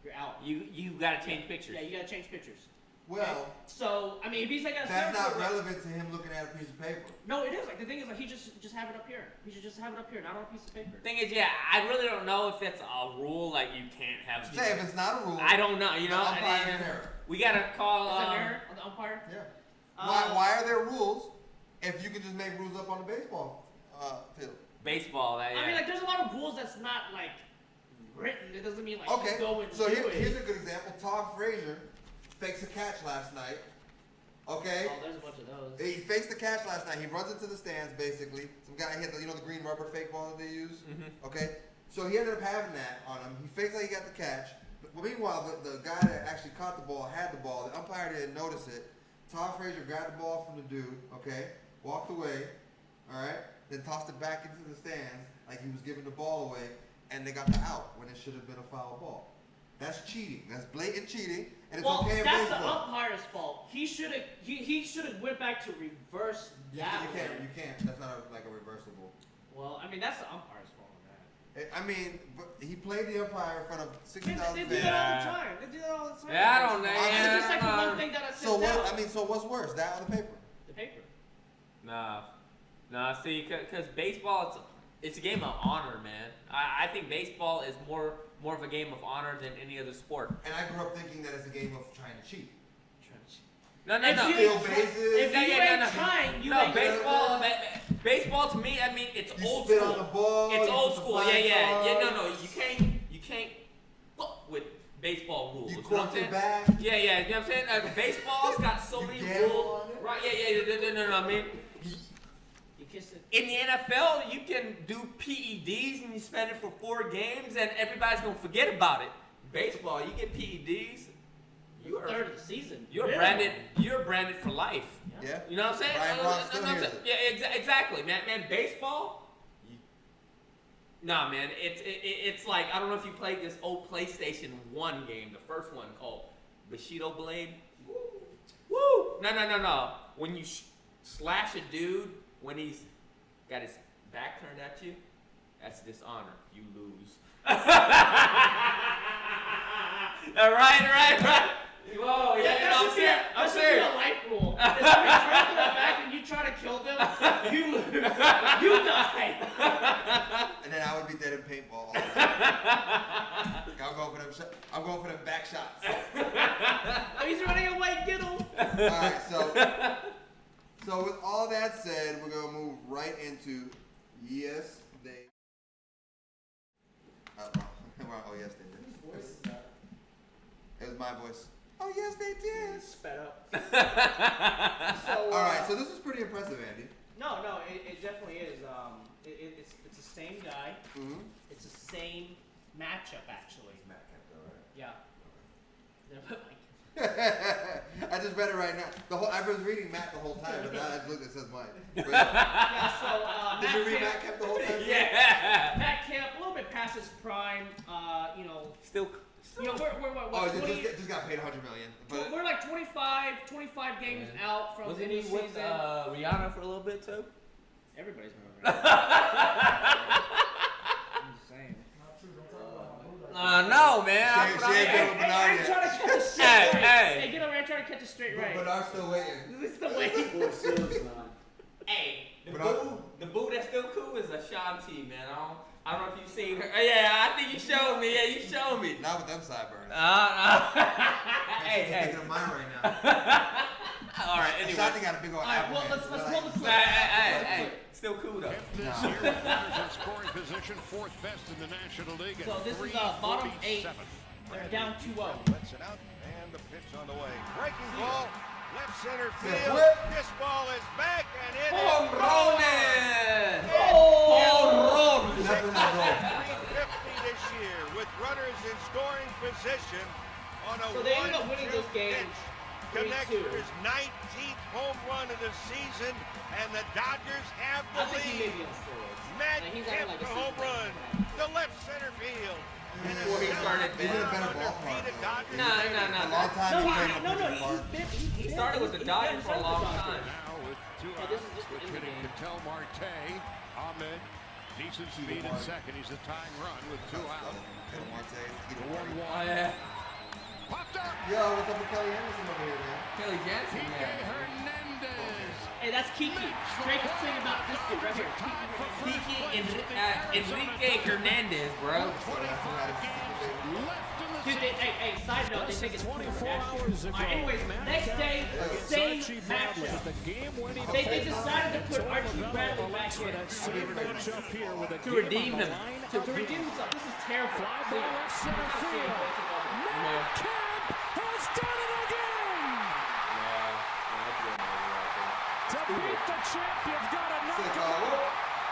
you're out. You gotta change pictures. Yeah, you gotta change pictures. Well, okay? So I mean, if he's like that's not relevant to him looking at a piece of paper. No, it is. Like the thing is, like he just have it up here. He should just have it up here, not on a piece of paper. Thing is, yeah, I really don't know if that's a rule. Like you can't have. Say if it's not a rule. I don't know. You know, error. We gotta call. Is that an error on the umpire? Yeah. Why are there rules if you can just make rules up on the baseball field? Baseball. Yeah. I mean, like there's a lot of rules that's not like written. It doesn't mean like okay. You go and so do it. Here's a good example. Todd Frazier fakes a catch last night. Okay. Oh, there's a bunch of those. He fakes the catch last night. He runs into the stands basically. Some guy hit the the green rubber fake ball that they use. Mm-hmm. Okay. So he ended up having that on him. He fakes like he got the catch. But meanwhile, the guy that actually caught the ball had the ball. The umpire didn't notice it. Todd Frazier grabbed the ball from the dude. Okay. Walked away. All right. Then tossed it back into the stands like he was giving the ball away, and they got the out when it should have been a foul ball. That's cheating. That's blatant cheating, and it's okay in that's baseball. the umpire's fault. He should have went back to reverse that. You can't. That's not like a reversible. Well, I mean that's the umpire's fault on that. I mean, but he played the umpire in front of 60,000 fans. They do that all the time. They do that all the time. Yeah, I don't know. It's just like the one thing that I said. So what? I mean, so what's worse, that or the paper? The paper. Nah. See, because baseball, it's a game of honor, man. I think baseball is more of a game of honor than any other sport. And I grew up thinking that it's a game of trying to cheat. No. Steal bases. If you ain't trying, you ain't baseball. Baseball to me, I mean, it's old spit school. on the ball. It's old school. Yeah. No. You can't fuck with baseball rules. You know what I'm saying? back. Yeah. You know what I'm saying? Baseball's got so many rules. Right? Yeah. No. I mean. In the NFL, you can do PEDs and you spend it for 4 games and everybody's gonna forget about it. Baseball, you get PEDs, you're third of the season. You're branded for life. Yeah. You know what I'm saying? Yeah, exactly, man. Baseball. Nah, man. It's like I don't know if you played this old PlayStation 1 game, the first one called Bushido Blade. Woo! No. When you slash a dude when he's got his back turned at you, that's dishonor. You lose. Right. Whoa, yeah, I'm serious. That should be a life rule. If you turn to the back and you try to kill them, you lose. You die. And then I would be dead in paintball all the time. I'm going for them back shots. He's running away, get him. Alright, so with all that said, we're going to move right into Yes, They... Oh, yes, they did. Whose voice is that? It was my voice. Oh, yes, they did. Sped up. Alright, so this is pretty impressive, Andy. No, it definitely is. It's the same guy. Mm-hmm. It's the same matchup, actually. It's Matt Kemp, right? Yeah. I just read it right now. I was reading Matt the whole time, but now I just looked, it says Mike. Did you read Matt Kemp the whole time? Yeah. Matt Kemp, a little bit past his prime. Still. We're just got paid $100 million. But we're like 25 games out from Wasn't the he season. with Rihanna for a little bit too? Everybody's been with Rihanna. I'm just saying. No, man. I'm trying to catch it straight right. Hey, get over here. I'm trying to catch it straight right. Bernard's still waiting. He's still waiting. Hey, the boo that's still cool is Ashanti, man. I don't know if you've seen her. Yeah, I think you showed me. Yeah, you showed me. Not with them sideburns. Hey. Thinking of mine right now. All right, anyway. Ashanti got a big old apple. Well, let's pull the clip. Hey. Still cool though. This year, runners in scoring position, 4th best in the National League. So this is bottom 8. They're down 2-0. Lets it out, and the pitch on the way. Breaking ball, left center field. This ball is back, and it is Home run! Home run! 350 this year with runners in scoring position on a So they ended up winning this game. Connects for his 19th home run of the season, and the Dodgers have the lead. He may be on steroids. Matt Kemp, the home run, the left center field, before he started. He's in a better ballpark. No. A long time He started with the Dodgers for a long time. Now with 2 Yeah, outs, this is just with the hitting end of the Ketel Marte. Ahmed, decent speed at second. He's the tying run with 2 out. The 1-1. Oh yeah. Popped up. Yo, what's up with Kelly Anderson over here, man? Kelly Jansen, Kike man. Hernandez. Hey, that's Kiki. Drake is saying about this kid right here. Kiki Enrique Hernandez, bro. Dude, hey, side note, they think it's 24 hours ago. Anyways, next day, same matchup. They decided to put Archie Bradley back in to redeem him. To redeem himself. This is terrible. Has done it again! To beat the champ, you've got to knock him.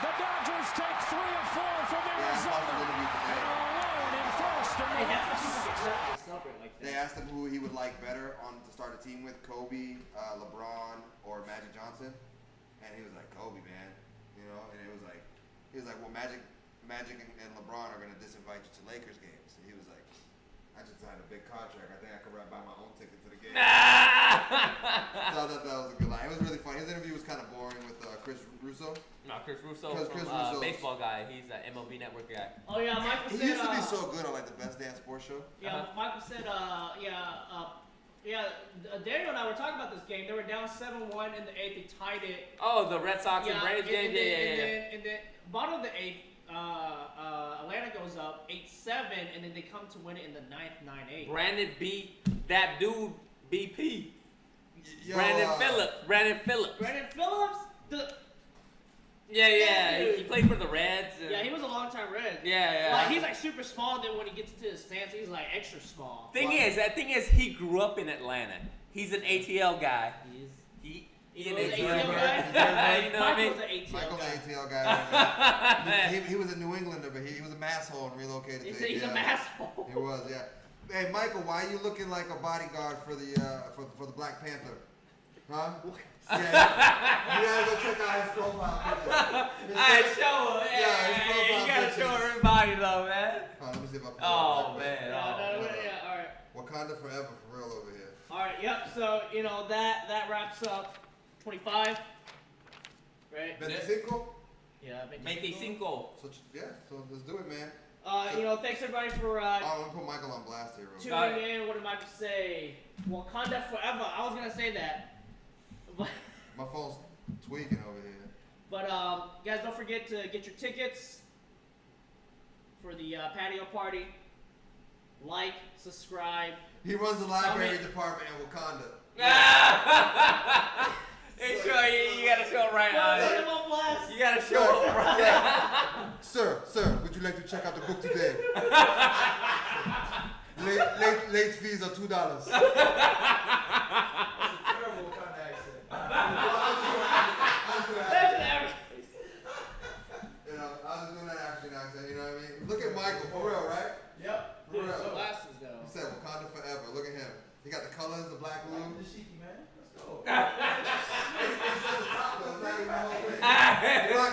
The Dodgers take 3 of 4 from Arizona and are alone in first in the Hey, that's West. what people get celebrate like They that. asked him who he would like better to start a team with, Kobe, LeBron, or Magic Johnson, and he was like, Kobe, man, you know. And he was like, well, Magic and LeBron are gonna disinvite you to Lakers games. And he was like, I just signed a big contract. I think I could buy my own ticket to the game. So I thought that was a good line. It was really funny. His interview was kind of boring with Chris Russo. No, Chris Russo Because from Chris Russo's- baseball guy. He's an MLB Network guy. Oh yeah, Michael He said. used to be so good on like the Best Damn Sports Show. Yeah, Michael said. Daniel and I were talking about this game. They were down 7-1 in the 8th. They tied it. Oh, the Red Sox and Braves game? Yeah. And then bottom of the 8th, Atlanta goes up 8-7, and then they come to win it in the 9th, 9-8. Brandon B. That dude, BP. Yo, Brandon Phillips. Brandon Phillips, Yeah. dude. He played for the Reds. Yeah, he was a long-time Red. Yeah. Like, he's like super small. Then when he gets to his stance, he's like extra small. Thing is, he grew up in Atlanta. He's an ATL guy. He an was an ATL ATL guy. guy? You know what I mean? Michael's an ATL Michael's guy. an ATL guy. He was a New Englander, but he was a masshole and relocated to ATL. He's a masshole. He was, yeah. Hey, Michael, why are you looking like a bodyguard for the Black Panther? Huh? Yeah, you gotta go check out his profile picture. Alright, show him. Yeah, his profile You gotta pictures. show everybody though, man. Let me see if I can Oh, pull it man. Yeah, all right. Wakanda forever, for real over here. All right, yep. So that wraps up 25, right? 25? Yeah, 25. So let's do it, man. Thanks everybody for I'm gonna put Michael on blast here, real quick. tuning in. What did Michael say? Wakanda forever. I was gonna say that, but My phone's tweaking over here. guys, don't forget to get your tickets for the patio party. Like, subscribe. He runs the library Comment. department in Wakanda. Hey, sure, you gotta show him right Put now. him on blast. You gotta show him right. Sir, would you like to check out the book today? late fees are $2. That's a terrible kind of accent. That's an average. I was doing that African accent, you know what I mean? Look at Michael, for real, right? Yep. For real. Glasses though. He said Wakanda forever. Look at him. He got the colors, the black blue. Dashiki, man. Let's go.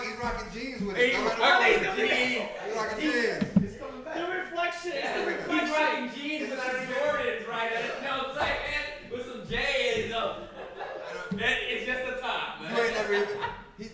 He's rocking jeans with it. He's rocking jeans. He's rocking jeans. It's coming back. The reflection. It's the He's reflection. rocking jeans with some Jordans, right? You know what I'm saying, man? With some J's. It's just the top, man. You ain't never even.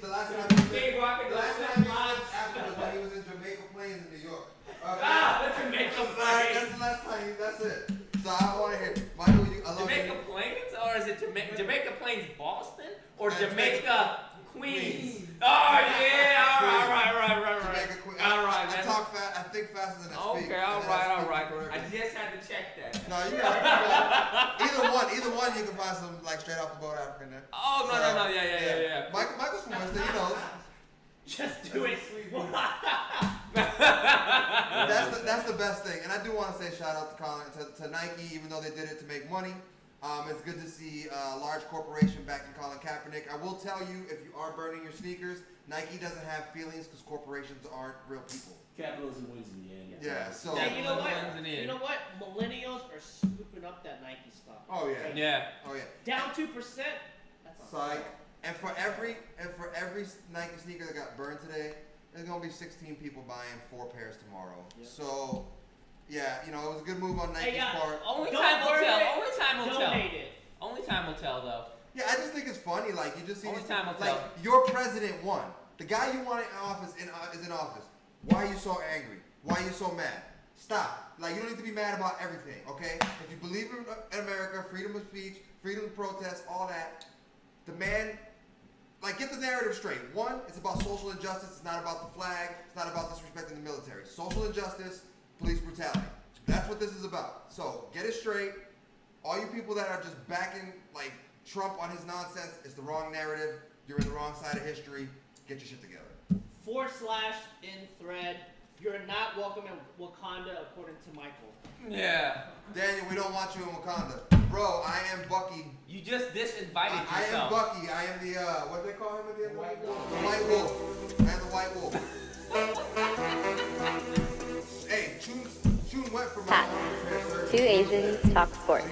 The last time He rocking the those last time he flip-flops. was after was when he was in Jamaica Plains in New York. The Jamaica Plains. That's the last time. That's it. So I want to hear. Michael, I love Jamaica you. Plains? Or is it Jamaica Plains, Boston? Or Yeah, Jamaica Queens? Oh, yeah. All right. Jamaica Queens. All right, I man. talk fast. I think faster than I speak. Okay, all right. I just had to check that. No, you got either one. You can find some like straight off the boat African there. Oh, no. Yeah. Michael's from Western, he knows. Just do it. That's the best thing. And I do want to say shout out to Colin, to Nike, even though they did it to make money. It's good to see a large corporation backing Colin Kaepernick. I will tell you, if you are burning your sneakers, Nike doesn't have feelings because corporations aren't real people. Capitalism wins in the end. Yeah, so. Hey, you know what? Millennials are scooping up that Nike stock. Oh yeah. Yeah. Oh yeah. Down 2%. That's Psych. And for every Nike sneaker that got burned today, there's gonna be 16 people buying 4 pairs tomorrow. Yep. So Yeah, you know, it was a good move on Nike's Hey, yeah. part. Only Don't time will burn tell. it. Only time will tell. Donate it. Only time will tell, though. Yeah, I just think it's funny. Like, you just see Only these time will like, tell. your president won. The guy you want in office is in office. Why are you so angry? Why are you so mad? Stop. Like, you don't need to be mad about everything, okay? If you believe in America, freedom of speech, freedom of protest, all that, the man, like, get the narrative straight. One, it's about social injustice. It's not about the flag. It's not about disrespecting the military. Social injustice, police brutality. That's what this is about. So, get it straight. All you people that are just backing, like, Trump on his nonsense, it's the wrong narrative. You're in the wrong side of history. Get your shit together. /in-thread. You're not welcome in Wakanda, according to Michael. Yeah. Daniel, we don't want you in Wakanda. Bro, I am Bucky. You just disinvited I am yourself. Bucky. I am the, what do they call him at the end? The White Wolf. I am the White Wolf. Hey, Chun went for my... TATS. Two Asians talk sports.